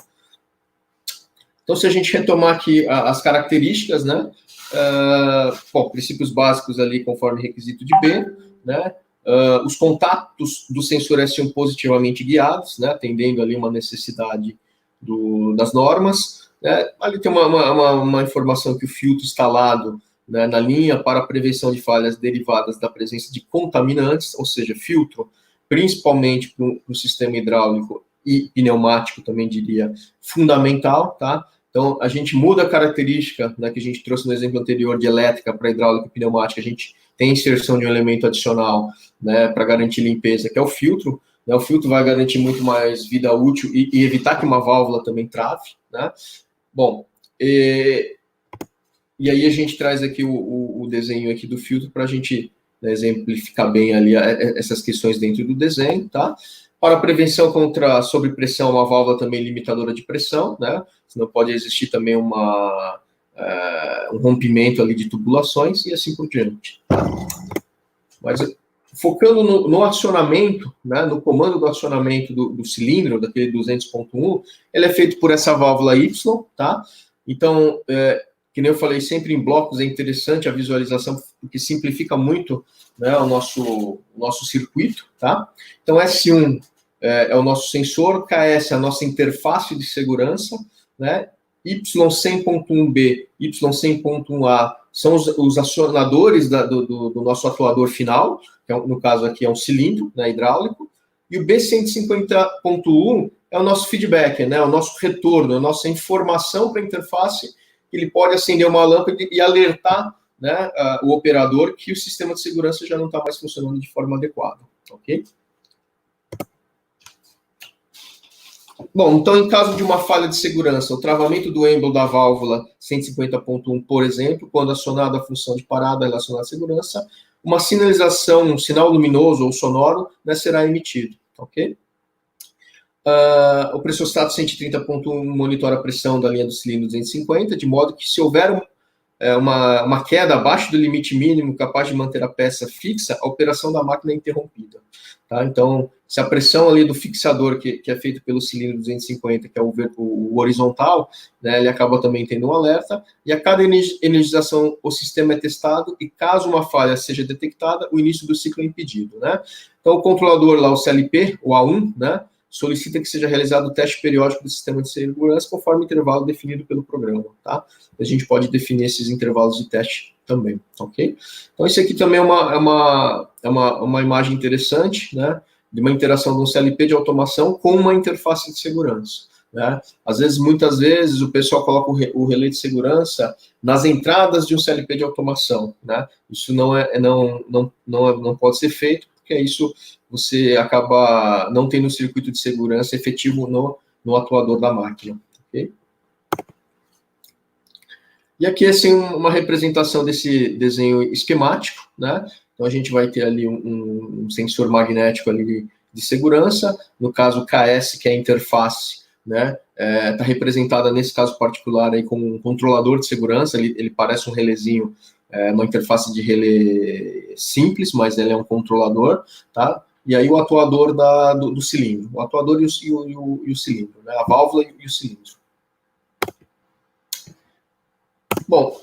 Então, se a gente retomar aqui as características, né? Bom, princípios básicos ali, conforme requisito de B, né? Os contatos do sensor S1 positivamente guiados, né? Atendendo ali uma necessidade das normas, né? Ali tem uma informação que o filtro instalado, né, na linha para a prevenção de falhas derivadas da presença de contaminantes, ou seja, filtro, principalmente para o sistema hidráulico e pneumático, também diria, fundamental, tá? Então, a gente muda a característica, né, que a gente trouxe no exemplo anterior de elétrica para hidráulica e pneumática, a gente tem a inserção de um elemento adicional, né, para garantir limpeza, que é o filtro, né? O filtro vai garantir muito mais vida útil e evitar que uma válvula também trave, né? Bom, e aí a gente traz aqui o desenho aqui do filtro para a gente, né, exemplificar bem ali essas questões dentro do desenho, tá? Para a prevenção contra sobrepressão, uma válvula também limitadora de pressão, né? Senão pode existir também um rompimento ali de tubulações e assim por diante. Mas focando no acionamento, né, no comando do acionamento do cilindro, daquele 200.1, ele é feito por essa válvula Y, tá? Então, que nem eu falei, sempre em blocos é interessante a visualização, porque simplifica muito, né, o nosso circuito, tá? Então, S1 é o nosso sensor, KS é a nossa interface de segurança, né? Y100.1B, Y100.1A são os acionadores do nosso atuador final, que no caso aqui é um cilindro, né, hidráulico, e o B150.1 é o nosso feedback, né, o nosso retorno, a nossa informação para a interface. Ele pode acender uma lâmpada e alertar, né, o operador que o sistema de segurança já não está mais funcionando de forma adequada, ok? Bom, então, em caso de uma falha de segurança, o travamento do êmbolo da válvula 150.1, por exemplo, quando acionada a função de parada relacionada à segurança, uma sinalização, um sinal luminoso ou sonoro, né, será emitido, ok? O pressostato 130.1 monitora a pressão da linha do cilindro 250, de modo que, se houver uma queda abaixo do limite mínimo capaz de manter a peça fixa, a operação da máquina é interrompida. Tá? Então, se a pressão ali do fixador, que é feito pelo cilindro 250, que é o horizontal, né, ele acaba também tendo um alerta, e a cada energização o sistema é testado, e caso uma falha seja detectada, o início do ciclo é impedido. Né? Então, o controlador lá, o CLP, o A1, né, solicita que seja realizado o teste periódico do sistema de segurança conforme o intervalo definido pelo programa, tá? A gente pode definir esses intervalos de teste também, ok? Então, isso aqui também é uma imagem interessante, né? De uma interação de um CLP de automação com uma interface de segurança, né? Muitas vezes, o pessoal coloca o relé de segurança nas entradas de um CLP de automação, né? Isso não pode ser feito, porque isso você acaba não tendo um circuito de segurança efetivo no atuador da máquina, ok? E aqui, assim, uma representação desse desenho esquemático, né? Então, a gente vai ter ali um sensor magnético ali de segurança, no caso, KS, que é a interface, né? Está representada, nesse caso particular, aí, como um controlador de segurança, ele parece um relézinho, uma interface de relé simples, mas ele é um controlador, tá? E aí o atuador do cilindro, o atuador e o cilindro, né? A válvula e o cilindro. Bom,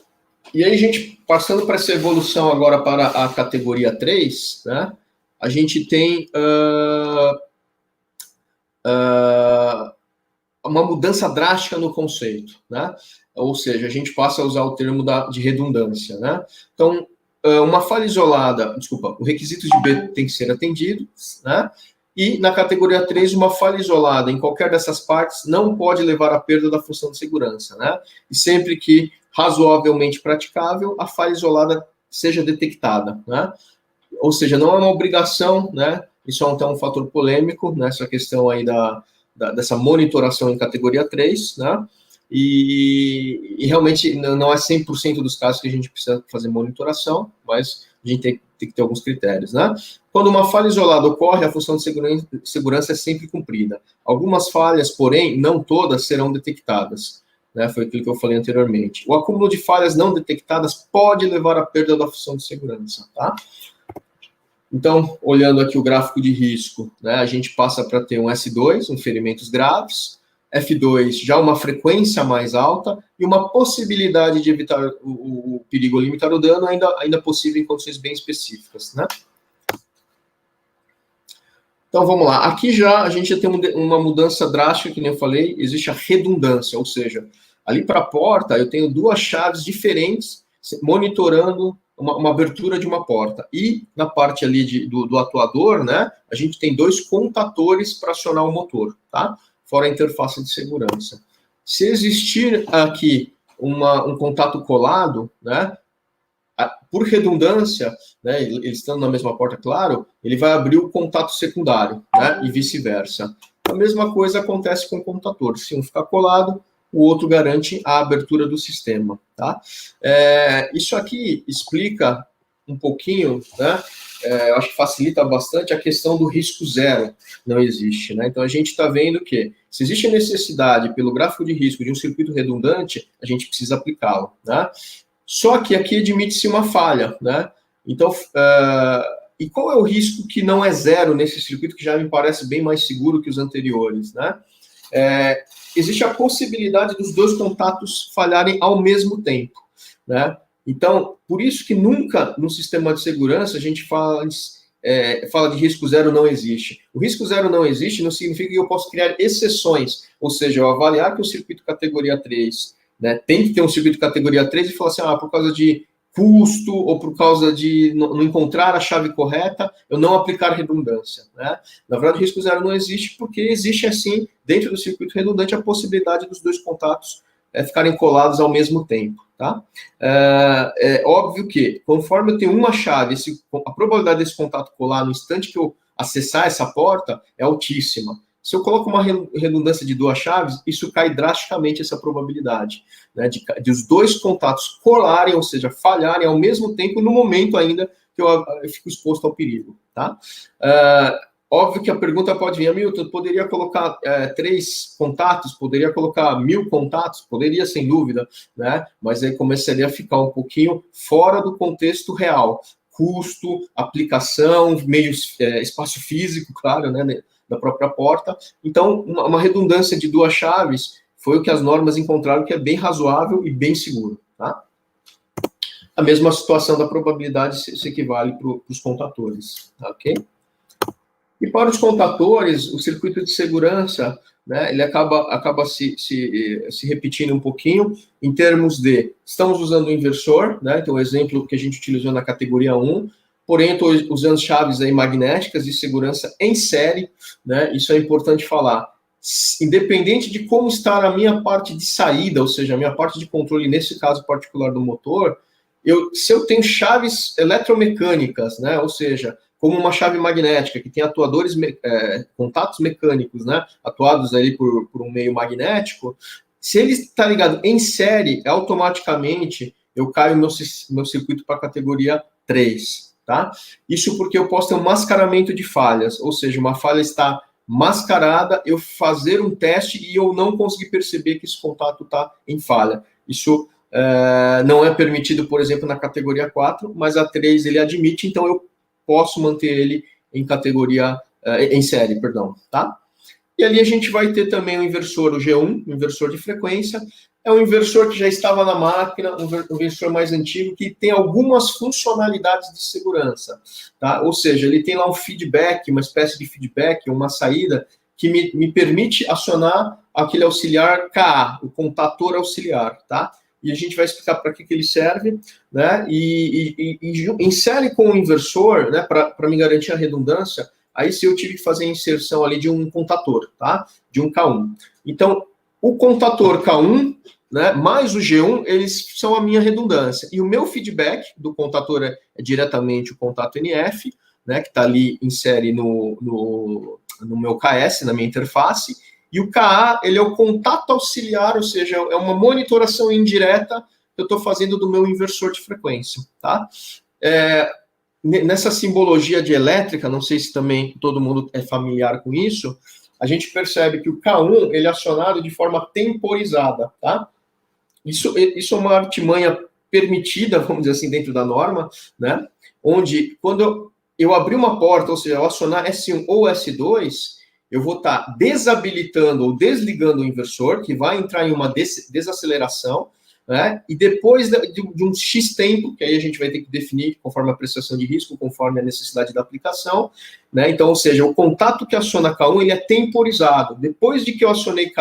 e aí, gente, passando para essa evolução agora para a categoria 3, né? A gente tem uma mudança drástica no conceito, né? Ou seja, a gente passa a usar o termo de redundância, né? Então, uma falha isolada, o requisito de B tem que ser atendido, né? E na categoria 3, uma falha isolada em qualquer dessas partes não pode levar à perda da função de segurança, né? E sempre que razoavelmente praticável, a falha isolada seja detectada, né? Ou seja, não é uma obrigação, né? Isso é um fator polêmico, nessa questão aí dessa monitoração em categoria 3, né? E realmente não é 100% dos casos que a gente precisa fazer monitoração, mas a gente tem que ter alguns critérios, né? Quando uma falha isolada ocorre, a função de segurança é sempre cumprida. Algumas falhas, porém, não todas serão detectadas, né? Foi aquilo que eu falei anteriormente. O acúmulo de falhas não detectadas pode levar à perda da função de segurança, tá? Então, olhando aqui o gráfico de risco, né, a gente passa para ter um S2, um ferimentos graves, F2 já uma frequência mais alta e uma possibilidade de evitar o perigo ou limitar o dano ainda possível em condições bem específicas, né? Então, vamos lá. Aqui já a gente já tem uma mudança drástica, que nem eu falei, existe a redundância, ou seja, ali para a porta eu tenho duas chaves diferentes monitorando uma abertura de uma porta. E na parte ali do atuador, né, a gente tem dois contatores para acionar o motor, tá? Fora a interface de segurança. Se existir aqui um contato colado, né, por redundância, né, eles estando na mesma porta, claro, ele vai abrir o contato secundário, né, e vice-versa. A mesma coisa acontece com o contator. Se um ficar colado, o outro garante a abertura do sistema, tá? Isso aqui explica um pouquinho, né? Eu acho que facilita bastante a questão do risco zero, não existe, né? Então a gente está vendo que se existe a necessidade pelo gráfico de risco de um circuito redundante, a gente precisa aplicá-lo, né? Só que aqui admite-se uma falha, né? Então, e qual é o risco que não é zero nesse circuito, que já me parece bem mais seguro que os anteriores, né? Existe a possibilidade dos dois contatos falharem ao mesmo tempo, né? Então, por isso que nunca no sistema de segurança a gente fala de risco zero não existe. O risco zero não existe não significa que eu posso criar exceções, ou seja, eu avaliar que o circuito categoria 3, né, tem que ter um circuito categoria 3 e falar assim, por causa de custo ou por causa de não encontrar a chave correta, eu não aplicar redundância, né? Na verdade, o risco zero não existe porque existe, assim, dentro do circuito redundante, a possibilidade dos dois contatos ficarem colados ao mesmo tempo, tá? É óbvio que, conforme eu tenho uma chave, a probabilidade desse contato colar no instante que eu acessar essa porta é altíssima. Se eu coloco uma redundância de duas chaves, isso cai drasticamente essa probabilidade, né, de os dois contatos colarem, ou seja, falharem ao mesmo tempo, no momento ainda que eu fico exposto ao perigo, tá? Óbvio que a pergunta pode vir, Milton, poderia colocar 3 contatos, poderia colocar 1000 contatos, poderia, sem dúvida, né? Mas aí começaria a ficar um pouquinho fora do contexto real. Custo, aplicação, espaço físico, claro, né, da própria porta. Então, uma redundância de duas chaves foi o que as normas encontraram que é bem razoável e bem seguro, tá? A mesma situação da probabilidade se equivale para os contatores, tá, ok? E para os contatores, o circuito de segurança, né, ele acaba se repetindo um pouquinho em termos de, estamos usando o inversor, né, então o exemplo que a gente utilizou na categoria 1, porém estou usando chaves aí magnéticas de segurança em série, né, isso é importante falar. Independente de como está a minha parte de saída, ou seja, a minha parte de controle, nesse caso particular do motor, se eu tenho chaves eletromecânicas, né, ou seja, como uma chave magnética, que tem atuadores, contatos mecânicos, né, atuados aí por um meio magnético, se ele está ligado em série, automaticamente eu caio meu circuito para a categoria 3, tá? Isso porque eu posso ter um mascaramento de falhas, ou seja, uma falha está mascarada, eu fazer um teste e eu não conseguir perceber que esse contato está em falha. Isso não é permitido, por exemplo, na categoria 4, mas a 3 ele admite, então eu posso manter ele em categoria, em série, perdão, tá? E ali a gente vai ter também o inversor, o G1, o inversor de frequência, é um inversor que já estava na máquina, um inversor mais antigo, que tem algumas funcionalidades de segurança, tá? Ou seja, ele tem lá um feedback, uma espécie de feedback, uma saída, que me permite acionar aquele auxiliar KA, o contator auxiliar, tá? E a gente vai explicar para que ele serve, né? E em série com o inversor, né, para me garantir a redundância, aí sim eu tive que fazer a inserção ali de um contator, tá? De um K1. Então, o contator K1, né, mais o G1, eles são a minha redundância. E o meu feedback do contator é diretamente o contato NF, né, que está ali em série no meu KS, na minha interface. E o KA, ele é o contato auxiliar, ou seja, é uma monitoração indireta que eu estou fazendo do meu inversor de frequência, tá? Nessa simbologia de elétrica, não sei se também todo mundo é familiar com isso, a gente percebe que o K1, ele é acionado de forma temporizada, tá? Isso é uma artimanha permitida, vamos dizer assim, dentro da norma, né? Onde, quando eu abrir uma porta, ou seja, eu acionar S1 ou S2, eu vou estar desabilitando ou desligando o inversor, que vai entrar em uma desaceleração, né? E depois de um X tempo, que aí a gente vai ter que definir conforme a apreciação de risco, conforme a necessidade da aplicação, né? Então, ou seja, o contato que aciona K1, ele é temporizado. Depois de que eu acionei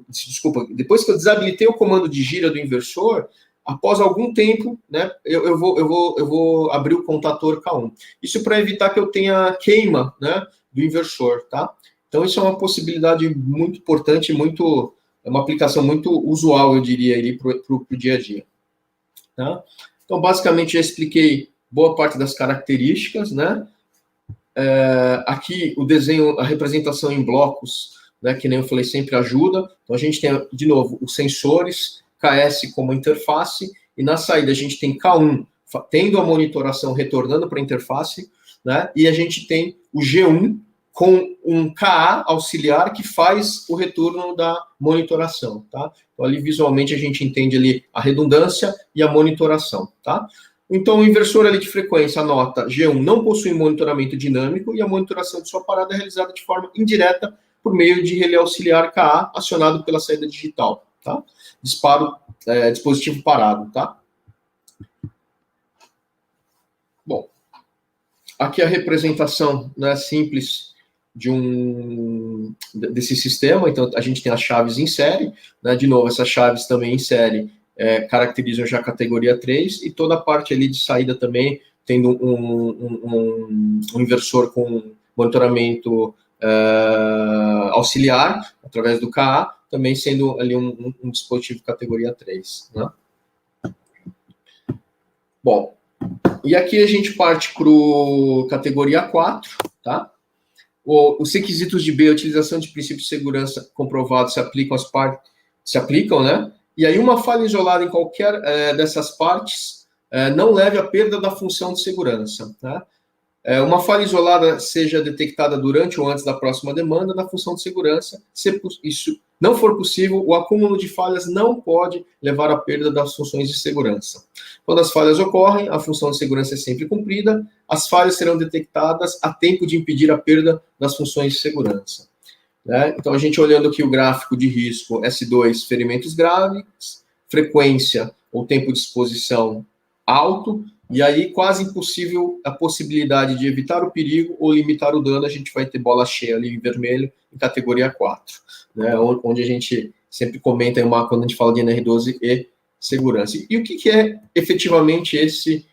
desculpa, depois que eu desabilitei o comando de gira do inversor, após algum tempo, né, eu vou abrir o contator K1. Isso para evitar que eu tenha queima, né, do inversor, tá? Então, isso é uma possibilidade muito importante, é uma aplicação muito usual, eu diria, para o dia a dia. Tá? Então, basicamente, já expliquei boa parte das características, né? Aqui, o desenho, a representação em blocos, né, que nem eu falei, sempre ajuda. Então, a gente tem, de novo, os sensores, KS como interface, e na saída a gente tem K1, tendo a monitoração, retornando para a interface, né, e a gente tem o G1 com um KA auxiliar que faz o retorno da monitoração, tá? Então, ali, visualmente, a gente entende ali a redundância e a monitoração, tá? Então, o inversor ali de frequência, a nota G1 não possui monitoramento dinâmico e a monitoração de sua parada é realizada de forma indireta por meio de relé auxiliar KA acionado pela saída digital, tá? Disparo, dispositivo parado, tá? Bom, aqui a representação, né, simples desse sistema. Então, a gente tem as chaves em série, né? De novo, essas chaves também em série caracterizam já a categoria 3, e toda a parte ali de saída também, tendo um inversor com monitoramento auxiliar, através do KA, também sendo ali um dispositivo categoria 3, né? Bom, e aqui a gente parte para o categoria 4, tá? Os requisitos de B, a utilização de princípios de segurança comprovados se aplicam, né? E aí uma falha isolada em qualquer dessas partes não leve à perda da função de segurança, tá? Uma falha isolada seja detectada durante ou antes da próxima demanda da função de segurança. Se isso não for possível, o acúmulo de falhas não pode levar à perda das funções de segurança. Quando as falhas ocorrem, a função de segurança é sempre cumprida, as falhas serão detectadas a tempo de impedir a perda das funções de segurança, né? Então, a gente olhando aqui o gráfico de risco S2, ferimentos graves, frequência ou tempo de exposição alto, e aí quase impossível a possibilidade de evitar o perigo ou limitar o dano. A gente vai ter bola cheia ali em vermelho, em categoria 4, né, onde a gente sempre comenta quando a gente fala de NR12 e segurança. E o que é efetivamente esse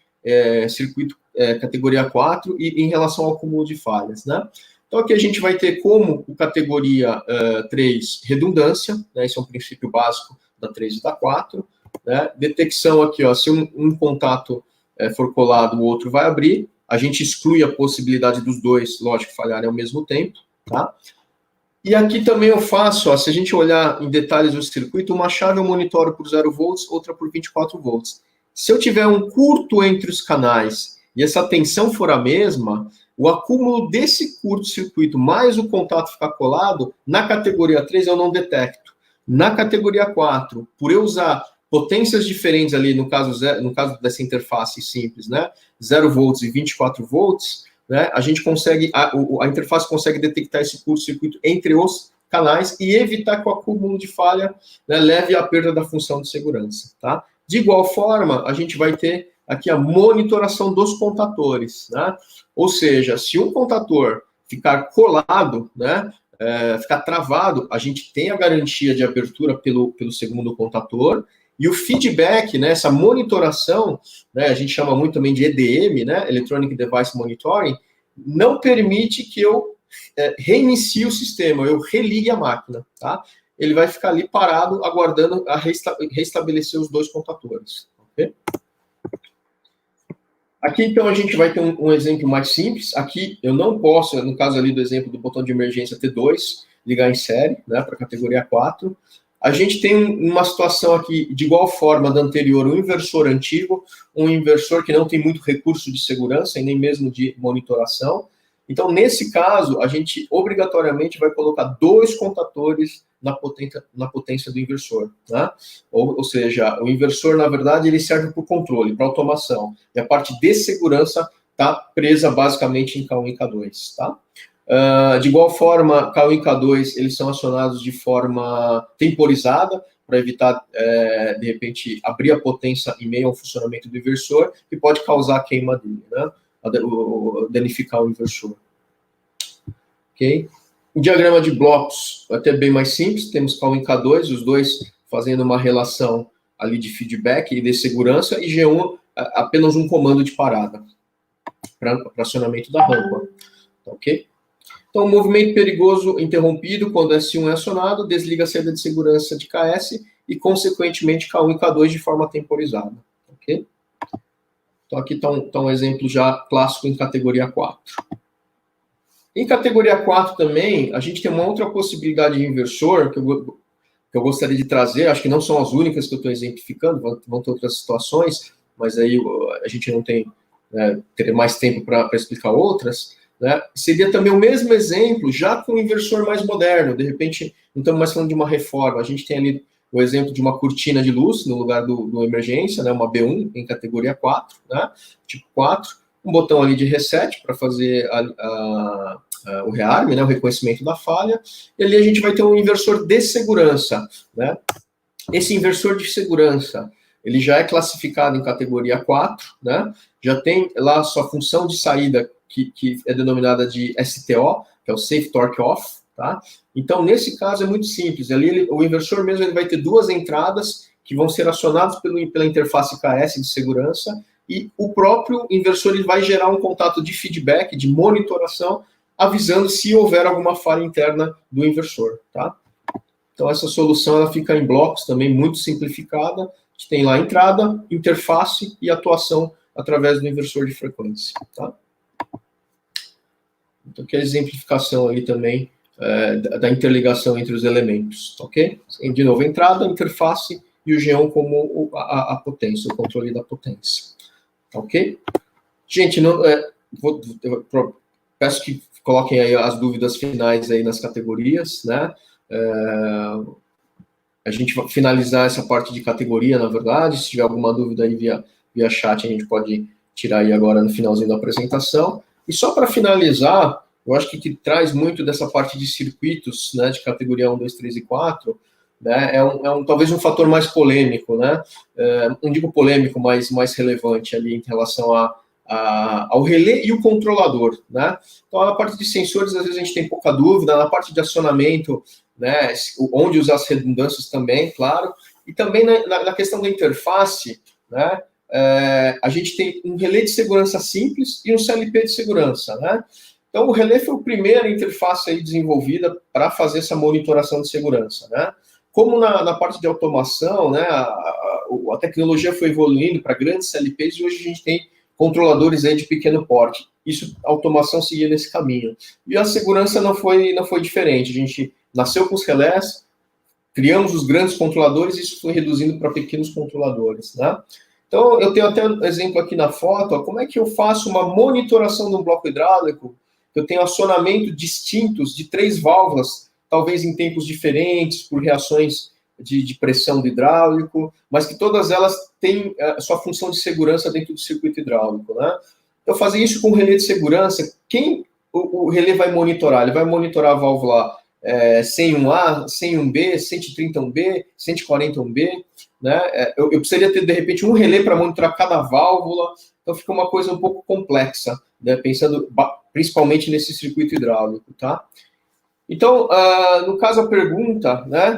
circuito categoria 4 e em relação ao acúmulo de falhas, né? Então, aqui a gente vai ter como categoria 3, redundância, né, esse é um princípio básico da 3 e da 4, né? Detecção aqui, ó, se um contato for colado, o outro vai abrir, a gente exclui a possibilidade dos dois, lógico, falharem ao mesmo tempo, tá? E aqui também eu faço, ó, se a gente olhar em detalhes do circuito, uma chave eu monitoro por 0 volts, outra por 24 volts. Se eu tiver um curto entre os canais e essa tensão for a mesma, o acúmulo desse curto-circuito mais o contato ficar colado, na categoria 3 eu não detecto. Na categoria 4, por eu usar potências diferentes ali, no caso dessa interface simples, né, 0 volts e 24 volts, né, a gente consegue, a interface consegue detectar esse curto-circuito entre os canais e evitar que o acúmulo de falha, né, leve à perda da função de segurança, tá? De igual forma, a gente vai ter aqui a monitoração dos contatores, né? Ou seja, se um contator ficar colado, né, ficar travado, a gente tem a garantia de abertura pelo segundo contator. E o feedback, né, essa monitoração, né, a gente chama muito também de EDM, né, Electronic Device Monitoring, não permite que eu reinicie o sistema, eu religue a máquina, tá? Ele vai ficar ali parado, aguardando a restabelecer os dois contatores, ok? Aqui, então, a gente vai ter um exemplo mais simples. Aqui, eu não posso, no caso ali do exemplo do botão de emergência T2, ligar em série, né, para a categoria 4. A gente tem uma situação aqui, de igual forma da anterior, um inversor antigo, um inversor que não tem muito recurso de segurança e nem mesmo de monitoração. Então, nesse caso, a gente obrigatoriamente vai colocar dois contatores na potência do inversor, né? Ou seja, o inversor, na verdade, ele serve para o controle, para automação. E a parte de segurança está presa basicamente em K1 e K2, tá? De igual forma, K1 e K2, eles são acionados de forma temporizada, para evitar, de repente, abrir a potência em meio ao funcionamento do inversor, que pode causar a queima dele, né? Danificar o inversor. Ok? O diagrama de blocos é até bem mais simples, temos K1 e K2, os dois fazendo uma relação ali de feedback e de segurança, e G1 apenas um comando de parada, para acionamento da rampa. Ok? Então, movimento perigoso interrompido, quando S1 é acionado, desliga a saída de segurança de KS e, consequentemente, K1 e K2 de forma temporizada. Ok? Então, aqui está um exemplo já clássico em categoria 4. Em categoria 4 também, a gente tem uma outra possibilidade de inversor que eu gostaria de trazer, acho que não são as únicas que eu estou exemplificando, vão ter outras situações, mas aí a gente não tem ter mais tempo para explicar outras, né? Seria também o mesmo exemplo, já com um inversor mais moderno, de repente, não estamos mais falando de uma reforma, a gente tem ali o exemplo de uma cortina de luz no lugar do emergência, né? Uma B1 em categoria 4, né? Tipo 4, um botão ali de reset para fazer o rearme, né, o reconhecimento da falha, e ali a gente vai ter um inversor de segurança, né? Esse inversor de segurança, ele já é classificado em categoria 4, né? Já tem lá a sua função de saída, que é denominada de STO, que é o Safe Torque Off, tá? Então, nesse caso, é muito simples. Ali, o inversor mesmo ele vai ter duas entradas que vão ser acionadas pela interface KS de segurança, e o próprio inversor ele vai gerar um contato de feedback, de monitoração, avisando se houver alguma falha interna do inversor, tá? Então, essa solução ela fica em blocos também, muito simplificada. A gente tem lá a entrada, interface e atuação através do inversor de frequência, tá? Então, aqui é a exemplificação ali também da interligação entre os elementos, ok? De novo, entrada, interface e o G1 como a potência, o controle da potência. Ok? Gente, peço que coloquem aí as dúvidas finais aí nas categorias, né? A gente vai finalizar essa parte de categoria, na verdade. Se tiver alguma dúvida aí via chat, a gente pode tirar aí agora no finalzinho da apresentação. E só para finalizar, eu acho que traz muito dessa parte de circuitos, né, de categoria 1, 2, 3 e 4, né, talvez um fator mais polêmico, né? Não digo polêmico, mas mais relevante ali em relação ao relé e o controlador, né? Então, na parte de sensores, às vezes a gente tem pouca dúvida, na parte de acionamento, né, onde usar as redundâncias também, claro, e também na questão da interface, né, a gente tem um relé de segurança simples e um CLP de segurança, né? Então, o relé foi a primeira interface aí desenvolvida para fazer essa monitoração de segurança, né? Como na parte de automação, né, a tecnologia foi evoluindo para grandes CLPs e hoje a gente tem controladores aí de pequeno porte. Isso, a automação seguia nesse caminho. E a segurança não foi diferente. A gente nasceu com os relés, criamos os grandes controladores e isso foi reduzindo para pequenos controladores, né? Então, eu tenho até um exemplo aqui na foto, ó, como é que eu faço uma monitoração de um bloco hidráulico. Eu tenho acionamento distintos de 3 válvulas, talvez em tempos diferentes, por reações de pressão do hidráulico, mas que todas elas têm a sua função de segurança dentro do circuito hidráulico, né? Então, fazer isso com o relé de segurança, quem o relé vai monitorar? Ele vai monitorar a válvula 101A, 101B, 131B, 141B, né? Eu precisaria ter, de repente, um relé para monitorar cada válvula, então fica uma coisa um pouco complexa, né? Pensando principalmente nesse circuito hidráulico, tá? Então, no caso, a pergunta, né,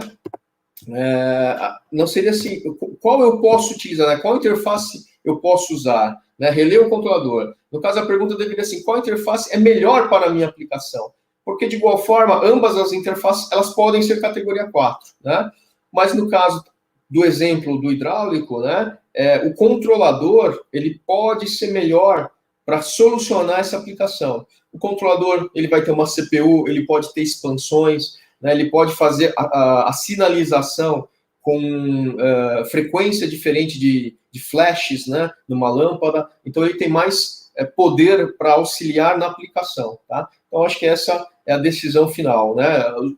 não seria assim, qual eu posso utilizar, né? Qual interface eu posso usar? Né? Releia o controlador. No caso, a pergunta deveria ser, qual interface é melhor para a minha aplicação? Porque, de igual forma, ambas as interfaces, elas podem ser categoria 4, né? Mas no caso do exemplo do hidráulico, né, o controlador, ele pode ser melhor para solucionar essa aplicação. O controlador, ele vai ter uma CPU, ele pode ter expansões, né, ele pode fazer a sinalização com frequência diferente de flashes, né, numa lâmpada. Então, ele tem mais poder para auxiliar na aplicação, tá? Então, acho que essa é a decisão final, né?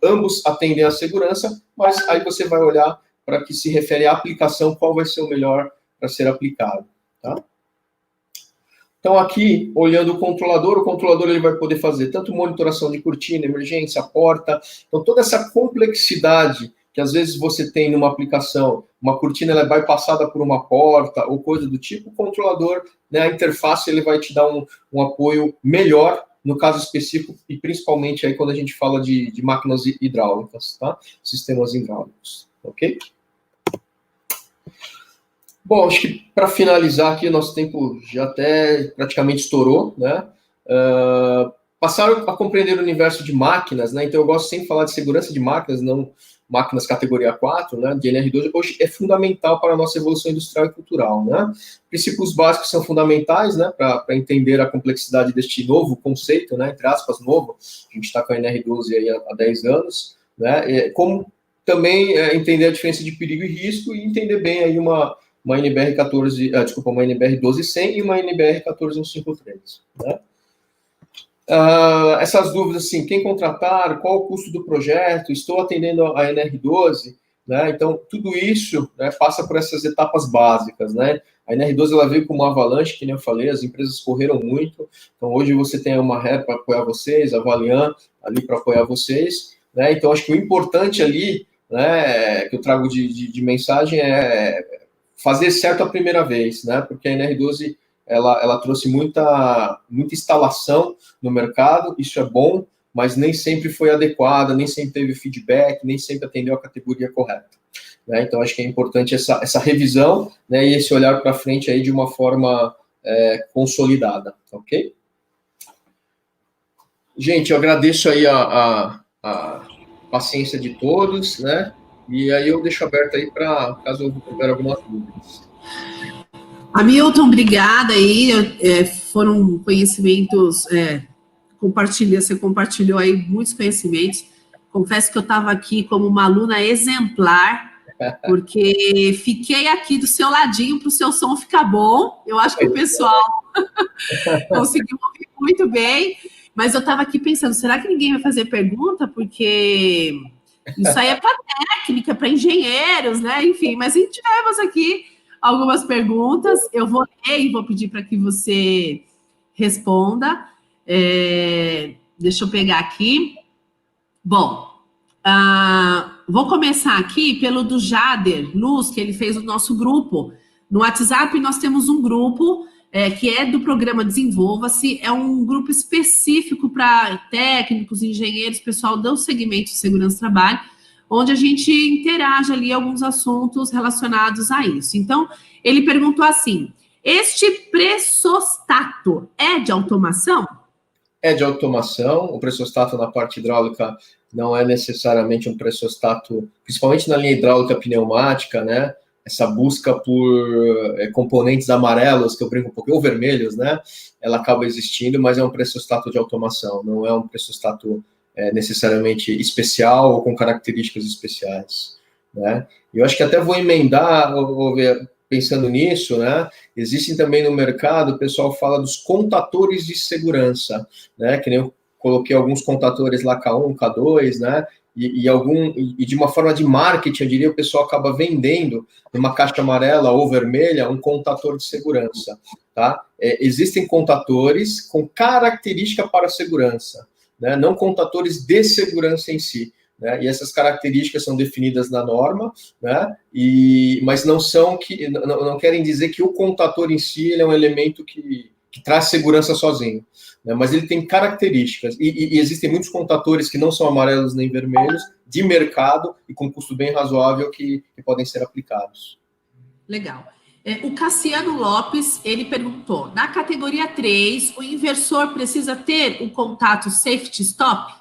Ambos atendem à segurança, mas aí você vai olhar para que se refere à aplicação, qual vai ser o melhor para ser aplicado, tá? Então, aqui, olhando o controlador ele vai poder fazer tanto monitoração de cortina, emergência, porta. Então, toda essa complexidade que às vezes você tem numa aplicação, uma cortina ela vai passada por uma porta ou coisa do tipo, o controlador, né, a interface, ele vai te dar um apoio melhor no caso específico, e principalmente aí quando a gente fala de máquinas hidráulicas, tá? Sistemas hidráulicos, ok? Bom, acho que para finalizar aqui, nosso tempo já até praticamente estourou, né? Passaram a compreender o universo de máquinas, né? Então eu gosto sempre de falar de segurança de máquinas, não máquinas categoria 4, né? De NR12, hoje é fundamental para a nossa evolução industrial e cultural, né? Princípios básicos são fundamentais, né? Para entender a complexidade deste novo conceito, né? Entre aspas, novo. A gente está com a NR12 aí há 10 anos, né? Como também entender a diferença de perigo e risco e entender bem aí uma NBR 14, uma NBR 12100 e uma NBR 14153, né? Essas dúvidas, assim, quem contratar, qual o custo do projeto, estou atendendo a NR12, né? Então, tudo isso, né, passa por essas etapas básicas, né? A NR12, ela veio com uma avalanche, que nem eu falei, as empresas correram muito, então hoje você tem uma Ré para apoiar vocês, a Valian ali para apoiar vocês, né? Então, acho que o importante ali, né, que eu trago de mensagem é fazer certo a primeira vez, né? Porque a NR12, ela trouxe muita instalação no mercado, isso é bom, mas nem sempre foi adequada, nem sempre teve feedback, nem sempre atendeu a categoria correta, né? Então, acho que é importante essa revisão, né, e esse olhar para frente aí de uma forma consolidada, ok? Gente, eu agradeço aí a paciência de todos, né? E aí eu deixo aberto aí para caso houver algumas dúvidas. Hamilton, obrigada aí, foram conhecimentos, você compartilhou aí muitos conhecimentos. Confesso que eu estava aqui como uma aluna exemplar, porque fiquei aqui do seu ladinho para o seu som ficar bom. Eu acho que o pessoal conseguiu ouvir muito bem, mas eu estava aqui pensando, será que ninguém vai fazer pergunta? Porque isso aí é para técnica, para engenheiros, né? Enfim, mas a gente tivemos aqui algumas perguntas, eu vou ler e vou pedir para que você responda. Deixa eu pegar aqui. Bom, vou começar aqui pelo do Jader Luz, que ele fez o nosso grupo. No WhatsApp, nós temos um grupo que é do programa Desenvolva-se, é um grupo específico para técnicos, engenheiros, pessoal do segmento de segurança do trabalho, onde a gente interage ali alguns assuntos relacionados a isso. Então, ele perguntou assim, este pressostato é de automação? É de automação, o pressostato na parte hidráulica não é necessariamente um pressostato, principalmente na linha hidráulica pneumática, né? Essa busca por componentes amarelos, que eu brinco um pouquinho, ou vermelhos, né? Ela acaba existindo, mas é um pressostato de automação, não é um pressostato necessariamente especial ou com características especiais, né? Eu acho que até vou emendar, pensando nisso, né? Existem também no mercado, o pessoal fala dos contadores de segurança, né? Que nem eu coloquei alguns contadores lá, K1, K2, né? E de uma forma de marketing, eu diria, o pessoal acaba vendendo numa caixa amarela ou vermelha um contador de segurança, tá? Existem contadores com característica para segurança, né, não contadores de segurança em si, né, e essas características são definidas na norma, né, mas não querem dizer que o contador em si ele é um elemento que traz segurança sozinho, né, mas ele tem características, e existem muitos contadores que não são amarelos nem vermelhos, de mercado, e com custo bem razoável, que podem ser aplicados. Legal. O Cassiano Lopes, ele perguntou, na categoria 3, o inversor precisa ter o contato safety stop?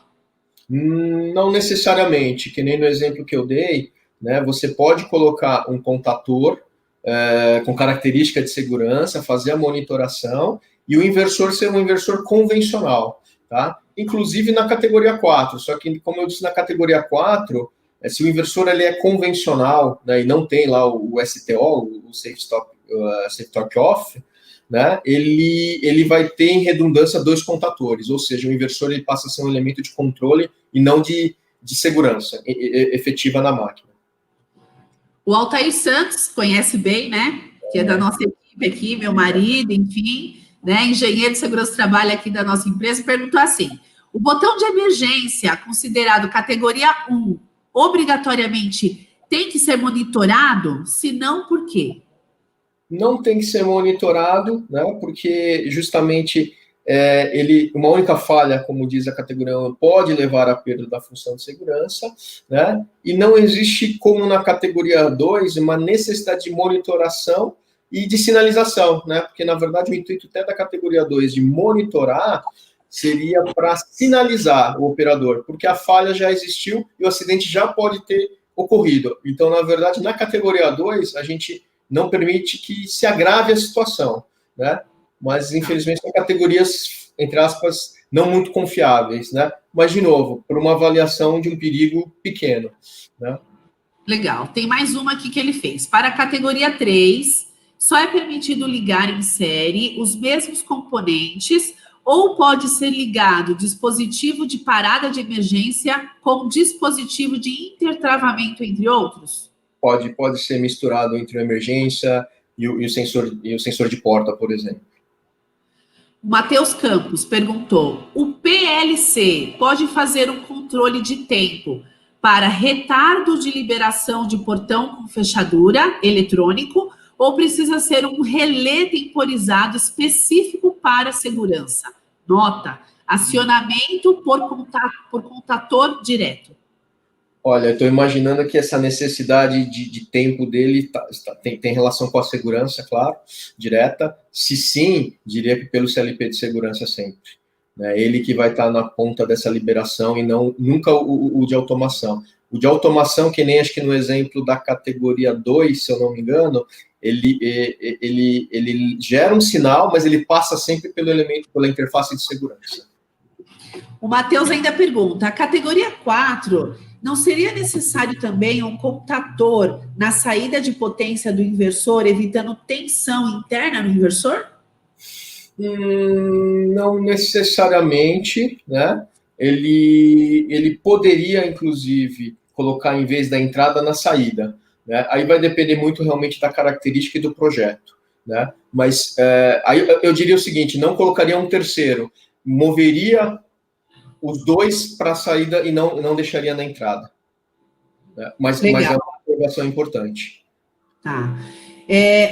Não necessariamente, que nem no exemplo que eu dei, né, você pode colocar um contator com característica de segurança, fazer a monitoração, e o inversor ser um inversor convencional, tá? Inclusive na categoria 4, só que, como eu disse, na categoria 4, se o inversor ele é convencional, né, e não tem lá o STO, o Safe Torque Off, né, ele vai ter em redundância 2 contatores, ou seja, o inversor ele passa a ser um elemento de controle e não de segurança efetiva na máquina. O Altair Santos, conhece bem, né? Que é da nossa equipe aqui, meu marido, enfim, né? Engenheiro de segurança do trabalho aqui da nossa empresa, perguntou assim: o botão de emergência, considerado categoria 1, obrigatoriamente tem que ser monitorado? Se não, por quê? Não tem que ser monitorado, né? Porque justamente uma única falha, como diz a categoria 1, pode levar à perda da função de segurança, né? E não existe, como na categoria 2, uma necessidade de monitoração e de sinalização, né? Porque, na verdade, o intuito até da categoria 2 de monitorar seria para sinalizar o operador, porque a falha já existiu e o acidente já pode ter ocorrido. Então, na verdade, na categoria 2, a gente não permite que se agrave a situação, né? Mas, infelizmente, são categorias, entre aspas, não muito confiáveis, né? Mas, de novo, por uma avaliação de um perigo pequeno, né? Legal. Tem mais uma aqui que ele fez. Para a categoria 3, só é permitido ligar em série os mesmos componentes ou pode ser ligado dispositivo de parada de emergência com dispositivo de intertravamento, entre outros? Pode ser misturado entre a emergência e o sensor de porta, por exemplo. O Matheus Campos perguntou: o PLC pode fazer um controle de tempo para retardo de liberação de portão com fechadura eletrônico ou precisa ser um relé temporizado específico para segurança? Nota: acionamento por contator direto. Olha, eu estou imaginando que essa necessidade de tempo dele tem relação com a segurança, claro, direta. Se sim, diria que pelo CLP de segurança sempre. Né? Ele que vai estar na ponta dessa liberação e nunca o de automação. O de automação, que nem acho que no exemplo da categoria 2, se eu não me engano, ele gera um sinal, mas ele passa sempre pela interface de segurança. O Matheus ainda pergunta: a categoria 4... não seria necessário também um contator na saída de potência do inversor, evitando tensão interna no inversor? Não necessariamente, né? Ele poderia, inclusive, colocar em vez da entrada na saída, né? Aí vai depender muito realmente da característica e do projeto, né? Mas aí eu diria o seguinte: não colocaria um terceiro, moveria os 2 para a saída e não deixaria na entrada. Né? Mas é uma observação importante. Tá.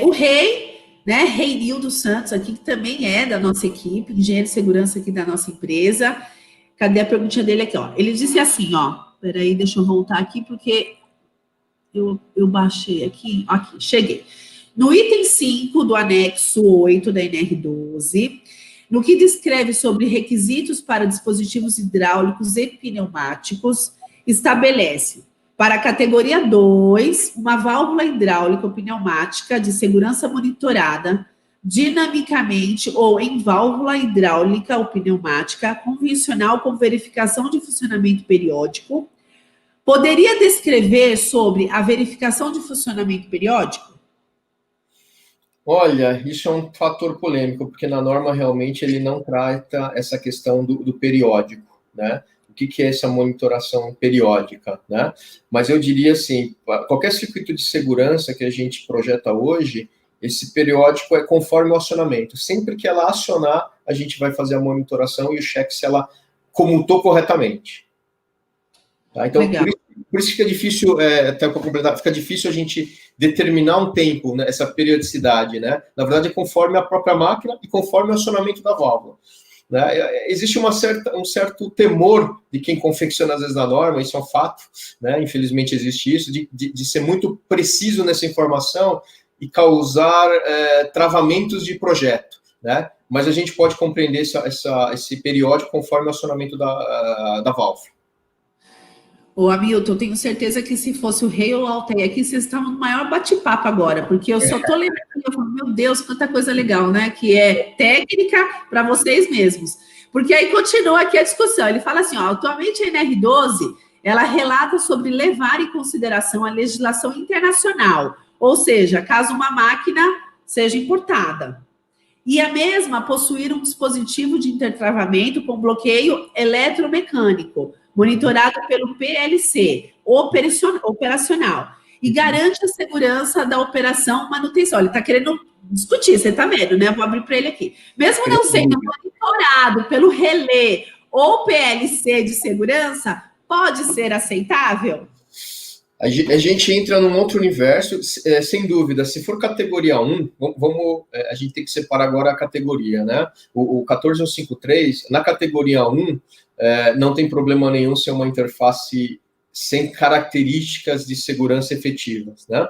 O Rei, né? Rei Nildo Santos, aqui, que também é da nossa equipe, engenheiro de segurança aqui da nossa empresa. Cadê a perguntinha dele aqui? Ó? Ele disse assim, ó. Peraí, deixa eu voltar aqui, porque eu baixei aqui. Aqui, cheguei. No item 5 do anexo 8 da NR12, no que descreve sobre requisitos para dispositivos hidráulicos e pneumáticos, estabelece, para a categoria 2, uma válvula hidráulica ou pneumática de segurança monitorada, dinamicamente ou em válvula hidráulica ou pneumática convencional com verificação de funcionamento periódico. Poderia descrever sobre a verificação de funcionamento periódico? Olha, isso é um fator polêmico, porque na norma realmente ele não trata essa questão do periódico, né? O que é essa monitoração periódica, né? Mas eu diria assim, qualquer circuito de segurança que a gente projeta hoje, esse periódico é conforme o acionamento. Sempre que ela acionar, a gente vai fazer a monitoração e o cheque se ela comutou corretamente. Tá? Então, por isso fica difícil, até para completar, fica difícil a gente determinar um tempo, né, essa periodicidade, né? Na verdade, é conforme a própria máquina e conforme o acionamento da válvula. Né? Existe um certo temor de quem confecciona, às vezes, a norma, isso é um fato, né? Infelizmente existe isso, de ser muito preciso nessa informação e causar travamentos de projeto, né? Mas a gente pode compreender esse periódico conforme o acionamento da válvula. Ô, Hamilton, tenho certeza que se fosse o Rei ou o Alteia aqui, vocês estavam no maior bate-papo agora, porque eu só tô lembrando, eu falo, meu Deus, quanta coisa legal, né? Que é técnica para vocês mesmos. Porque aí continua aqui a discussão. Ele fala assim, ó, atualmente a NR12, ela relata sobre levar em consideração a legislação internacional, ou seja, caso uma máquina seja importada. E a mesma possuir um dispositivo de intertravamento com bloqueio eletromecânico, monitorado pelo PLC, operacional, e garante a segurança da operação manutenção. Ele está querendo discutir, você está vendo, né? Vou abrir para ele aqui. Mesmo não sendo monitorado pelo relé ou PLC de segurança, pode ser aceitável? A gente entra num outro universo, sem dúvida. Se for categoria 1, a gente tem que separar agora a categoria, né? O 14153, na categoria 1, não tem problema nenhum ser uma interface sem características de segurança efetivas, né?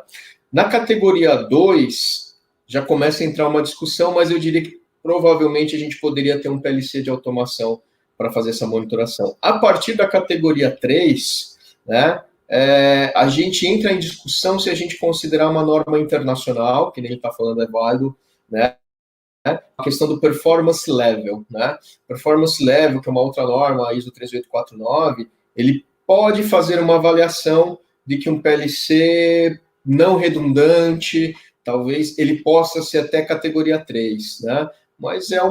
Na categoria 2, já começa a entrar uma discussão, mas eu diria que provavelmente a gente poderia ter um PLC de automação para fazer essa monitoração. A partir da categoria 3, né? A gente entra em discussão se a gente considerar uma norma internacional, que nem ele está falando é válido, né? A questão do performance level, né? Performance level, que é uma outra norma, a ISO 13849, ele pode fazer uma avaliação de que um PLC não redundante, talvez ele possa ser até categoria 3, né? Mas é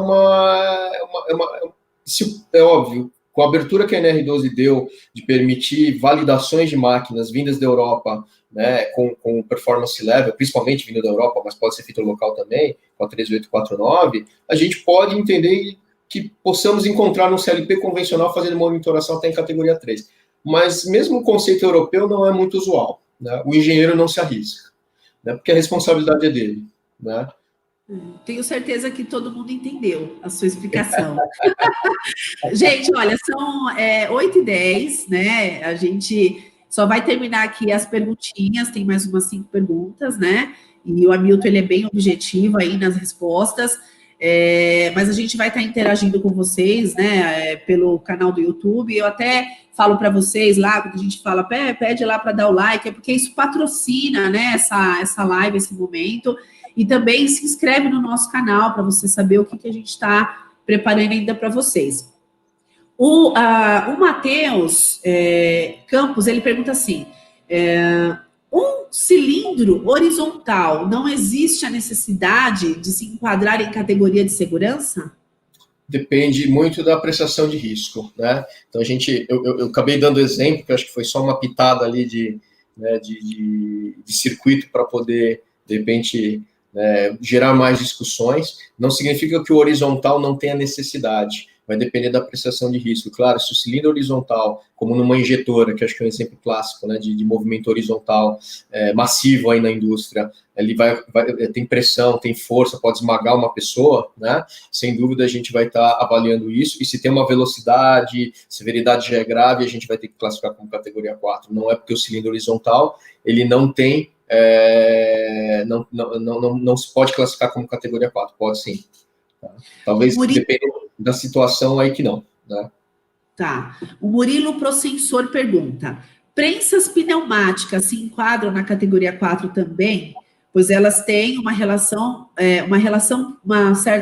óbvio, com a abertura que a NR12 deu de permitir validações de máquinas vindas da Europa, né, com performance level, principalmente vindo da Europa, mas pode ser feito local também, com a 13849, a gente pode entender que possamos encontrar no CLP convencional fazendo monitoração até em categoria 3. Mas mesmo o conceito europeu não é muito usual, né? O engenheiro não se arrisca, né, porque a responsabilidade é dele, né? Tenho certeza que todo mundo entendeu a sua explicação. Gente, olha, são 8h10, né? A gente só vai terminar aqui as perguntinhas, tem mais umas 5 perguntas, né? E o Hamilton, ele é bem objetivo aí nas respostas, mas a gente vai estar interagindo com vocês, né? Pelo canal do YouTube. Eu até falo para vocês lá, quando a gente fala, pede lá para dar o like, é porque isso patrocina, né? Essa live, esse momento. E também se inscreve no nosso canal para você saber o que a gente está preparando ainda para vocês. O Matheus Campos, ele pergunta assim, um cilindro horizontal, não existe a necessidade de se enquadrar em categoria de segurança? Depende muito da apreciação de risco, né? Então, eu acabei dando exemplo, que eu acho que foi só uma pitada ali de circuito para poder, de repente, gerar mais discussões. Não significa que o horizontal não tenha necessidade, vai depender da apreciação de risco. Claro, se o cilindro horizontal, como numa injetora, que acho que é um exemplo clássico, né, de movimento horizontal massivo aí na indústria, ele tem pressão, tem força, pode esmagar uma pessoa, né? Sem dúvida a gente vai estar avaliando isso, e se tem uma velocidade, severidade já é grave, a gente vai ter que classificar como categoria 4. Não é porque o cilindro horizontal, ele não tem não se pode classificar como categoria 4, pode sim. Tá? Talvez dependendo da situação aí que não. Né? Tá. O Murilo Procensor pergunta, prensas pneumáticas se enquadram na categoria 4 também? Pois elas têm uma relação,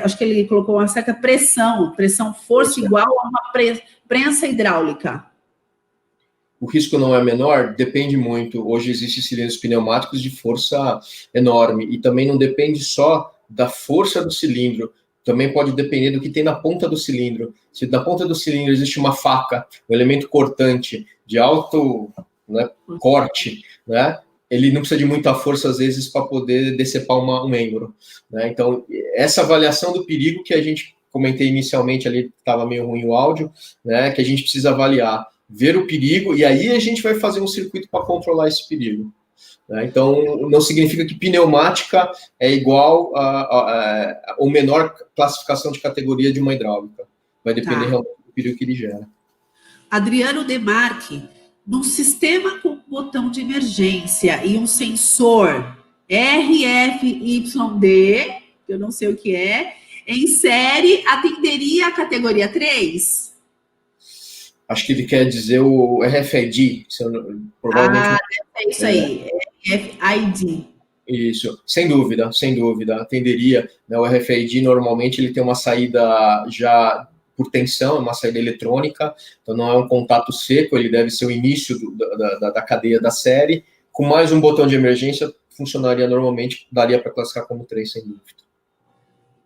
acho que ele colocou uma certa pressão força igual a uma prensa hidráulica. O risco não é menor? Depende muito. Hoje existem cilindros pneumáticos de força enorme, e também não depende só da força do cilindro, também pode depender do que tem na ponta do cilindro. Se na ponta do cilindro existe uma faca, um elemento cortante de alto, né, corte, né, ele não precisa de muita força, às vezes, para poder decepar um membro. Né? Então, essa avaliação do perigo que a gente comentei inicialmente, ali estava meio ruim o áudio, né, que a gente precisa avaliar, ver o perigo, e aí a gente vai fazer um circuito para controlar esse perigo. Né? Então, não significa que pneumática é igual ou menor classificação de categoria de uma hidráulica. Vai depender realmente do perigo que ele gera. Adriano Demarque, num sistema com botão de emergência e um sensor, RFYD, que eu não sei o que é, em série, atenderia a categoria 3? Acho que ele quer dizer o RFID, provavelmente. É isso aí, RFID. Isso, sem dúvida, atenderia. Né, o RFID, normalmente, ele tem uma saída já por tensão, uma saída eletrônica, então não é um contato seco, ele deve ser o início da cadeia da série. Com mais um botão de emergência, funcionaria normalmente, daria para classificar como 3, sem dúvida.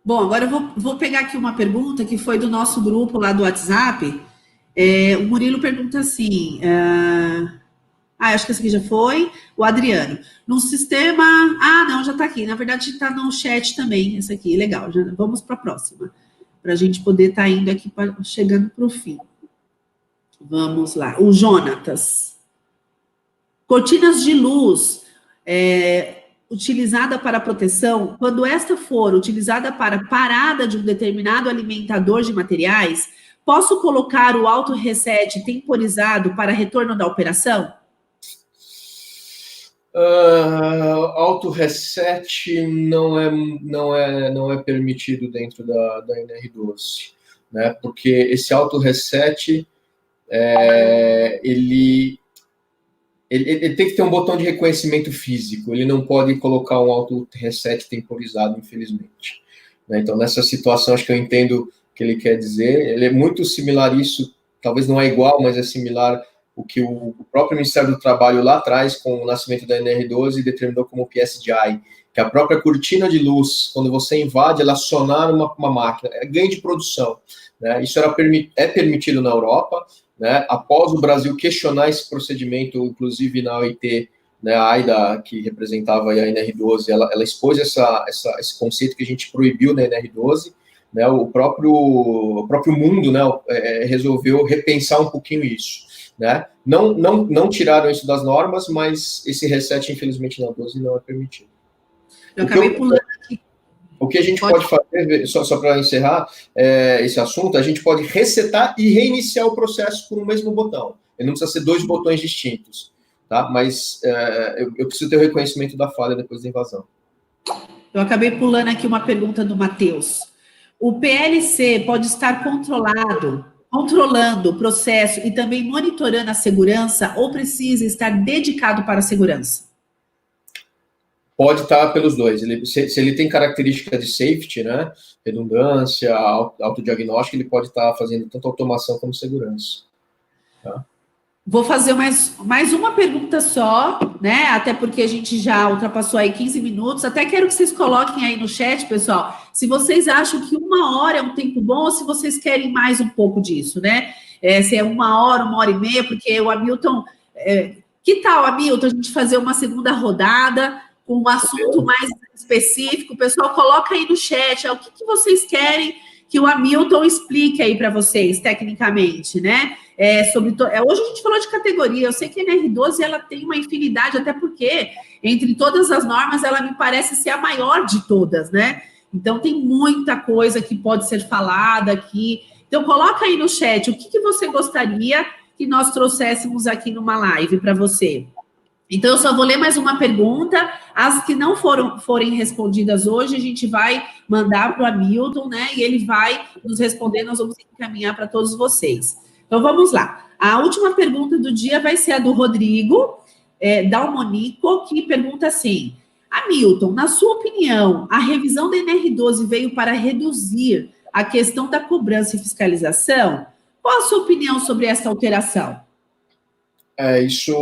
Bom, agora eu vou pegar aqui uma pergunta que foi do nosso grupo lá do WhatsApp. O Murilo pergunta assim... acho que esse aqui já foi. O Adriano. No sistema... não, já está aqui. Na verdade, está no chat também, esse aqui. Legal, já vamos para a próxima. Para a gente poder estar indo aqui, chegando para o fim. Vamos lá. O Jonatas. Cortinas de luz utilizada para proteção, quando esta for utilizada para parada de um determinado alimentador de materiais, posso colocar o auto reset temporizado para retorno da operação? Auto reset não é permitido dentro da NR12, né? Porque esse auto reset ele tem que ter um botão de reconhecimento físico, ele não pode colocar um auto reset temporizado, infelizmente. Né? Então, nessa situação, acho que eu entendo o que ele quer dizer. Ele é muito similar isso, talvez não é igual, mas é similar o que o próprio Ministério do Trabalho lá atrás, com o nascimento da NR12, determinou como PSDI, que a própria cortina de luz, quando você invade, ela acionar uma máquina, é ganho de produção. Né? Isso é permitido na Europa. Né, após o Brasil questionar esse procedimento, inclusive na OIT, né, a AIDA, que representava a NR12, ela expôs esse conceito que a gente proibiu na NR12, né, o próprio mundo, né, resolveu repensar um pouquinho isso. Né? Não tiraram isso das normas, mas esse reset, infelizmente, na 12 não é permitido. Eu acabei pulando aqui. O que a gente pode fazer, só para encerrar esse assunto, a gente pode resetar e reiniciar o processo com o mesmo botão. Ele não precisa ser 2 botões distintos, tá? Mas eu preciso ter o reconhecimento da falha depois da invasão. Eu acabei pulando aqui uma pergunta do Matheus. O PLC pode estar controlando o processo e também monitorando a segurança ou precisa estar dedicado para a segurança? Pode estar pelos dois. Se ele tem característica de safety, né, redundância, autodiagnóstico, ele pode estar fazendo tanto automação como segurança. Tá? Vou fazer mais uma pergunta só, né? Até porque a gente já ultrapassou aí 15 minutos. Até quero que vocês coloquem aí no chat, pessoal, se vocês acham que 1 hora é um tempo bom ou se vocês querem mais um pouco disso, né? Se é 1 hora, 1h30, porque o Hamilton... que tal, Hamilton, a gente fazer uma segunda rodada com um assunto mais específico? O pessoal coloca aí no chat o que vocês querem que o Hamilton explique aí para vocês, tecnicamente, né? Hoje a gente falou de categoria, eu sei que a NR12 ela tem uma infinidade, até porque, entre todas as normas, ela me parece ser a maior de todas, né? Então, tem muita coisa que pode ser falada aqui. Então, coloca aí no chat o que você gostaria que nós trouxéssemos aqui numa live para você. Então, eu só vou ler mais uma pergunta. As que não forem respondidas hoje, a gente vai mandar para o Hamilton, né? E ele vai nos responder, nós vamos encaminhar para todos vocês. Então, vamos lá. A última pergunta do dia vai ser a do Rodrigo Dalmonico, que pergunta assim: Hamilton, na sua opinião, a revisão da NR12 veio para reduzir a questão da cobrança e fiscalização? Qual a sua opinião sobre essa alteração? Isso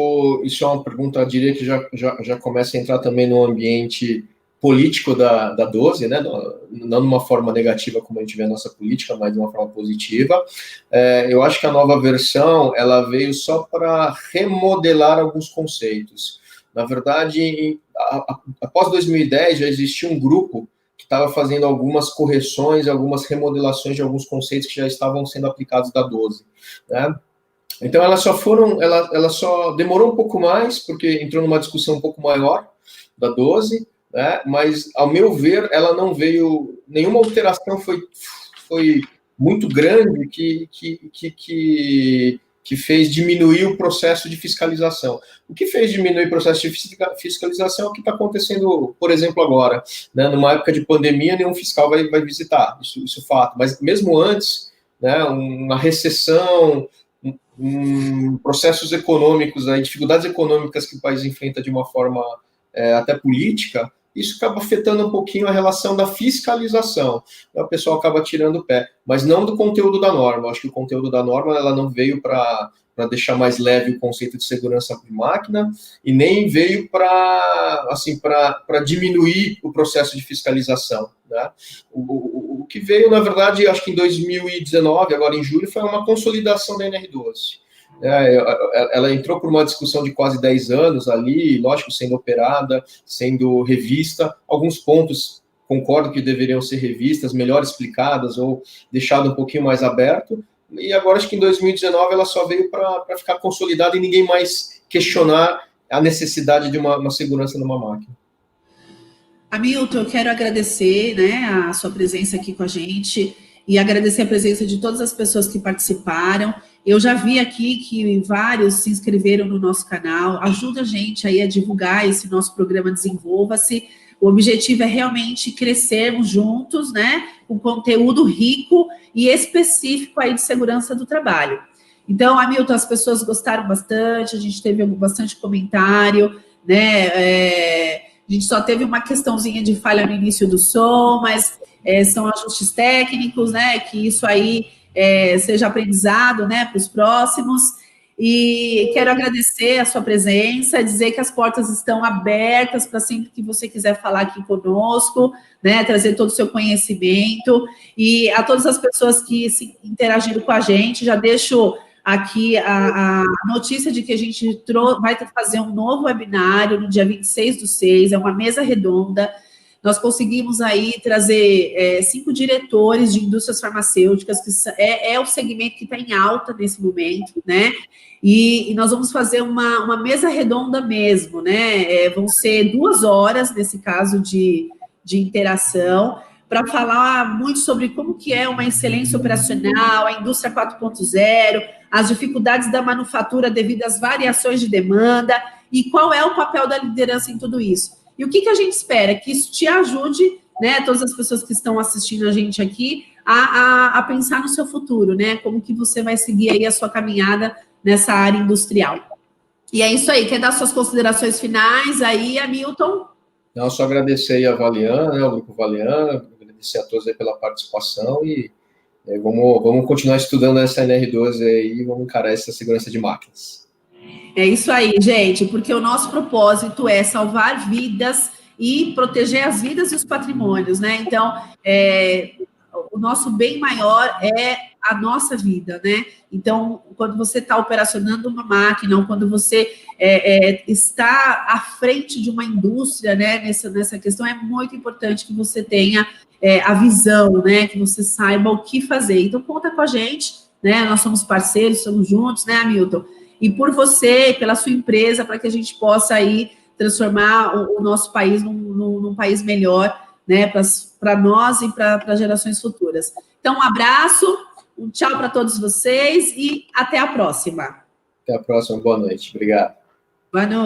é uma pergunta, eu diria que já começa a entrar também no ambiente político da 12, né? Não de uma forma negativa como a gente vê a nossa política, mas de uma forma positiva. Eu acho que a nova versão ela veio só para remodelar alguns conceitos. Na verdade, após 2010 já existia um grupo que estava fazendo algumas correções, algumas remodelações de alguns conceitos que já estavam sendo aplicados da 12, né? Então, ela só demorou um pouco mais, porque entrou numa discussão um pouco maior da 12, né? Mas, ao meu ver, ela não veio... Nenhuma alteração foi muito grande que que fez diminuir o processo de fiscalização. O que fez diminuir o processo de fiscalização é o que está acontecendo, por exemplo, agora. Né? Numa época de pandemia, nenhum fiscal vai visitar, isso é fato. Mas mesmo antes, né, uma recessão, processos econômicos, aí, dificuldades econômicas que o país enfrenta de uma forma até política, isso acaba afetando um pouquinho a relação da fiscalização. O pessoal acaba tirando o pé, mas não do conteúdo da norma. Eu acho que o conteúdo da norma ela não veio para deixar mais leve o conceito de segurança de máquina e nem veio para diminuir o processo de fiscalização. Né? O que veio, na verdade, acho que em 2019, agora em julho, foi uma consolidação da NR12. Ela entrou por uma discussão de quase 10 anos ali, lógico, sendo operada, sendo revista. Alguns pontos concordo que deveriam ser revistas, melhor explicadas ou deixado um pouquinho mais aberto. E agora acho que em 2019 ela só veio para ficar consolidada e ninguém mais questionar a necessidade de uma segurança numa máquina. Hamilton, eu quero agradecer, né, a sua presença aqui com a gente e agradecer a presença de todas as pessoas que participaram. Eu já vi aqui que vários se inscreveram no nosso canal. Ajuda a gente aí a divulgar esse nosso programa Desenvolva-se. O objetivo é realmente crescermos juntos, né, com conteúdo rico e específico aí de segurança do trabalho. Então, Hamilton, as pessoas gostaram bastante, a gente teve bastante comentário, né, a gente só teve uma questãozinha de falha no início do som, mas são ajustes técnicos, né, que isso aí seja aprendizado, né, para os próximos. E quero agradecer a sua presença, dizer que as portas estão abertas para sempre que você quiser falar aqui conosco, né, trazer todo o seu conhecimento. E a todas as pessoas que interagiram com a gente, já deixo aqui a notícia de que a gente vai fazer um novo webinário no dia 26/6, é uma mesa redonda. Nós conseguimos aí trazer 5 diretores de indústrias farmacêuticas, que é o segmento que está em alta nesse momento, né? E nós vamos fazer uma mesa redonda mesmo, né? Vão ser 2 horas, nesse caso, de interação, para falar muito sobre como que é uma excelência operacional, a indústria 4.0, as dificuldades da manufatura devido às variações de demanda e qual é o papel da liderança em tudo isso. E o que a gente espera? Que isso te ajude, né, todas as pessoas que estão assistindo a gente aqui, a pensar no seu futuro, né? Como que você vai seguir aí a sua caminhada nessa área industrial. E é isso aí. Quer dar suas considerações finais aí, Hamilton? Não, só agradecer aí a Valian, né, o Grupo Valian, agradecer a todos aí pela participação e vamos continuar estudando essa NR12 aí e vamos encarar essa segurança de máquinas. É isso aí, gente, porque o nosso propósito é salvar vidas e proteger as vidas e os patrimônios, né? Então, o nosso bem maior é a nossa vida, né? Então, quando você está operacionando uma máquina, ou quando você está à frente de uma indústria, né? Nessa questão, é muito importante que você tenha a visão, né? Que você saiba o que fazer. Então, conta com a gente, né? Nós somos parceiros, estamos juntos, né, Hamilton? E por você, pela sua empresa, para que a gente possa aí transformar o nosso país num país melhor, né, para nós e para gerações futuras. Então, um abraço, um tchau para todos vocês e até a próxima. Até a próxima, boa noite. Obrigado. Boa noite.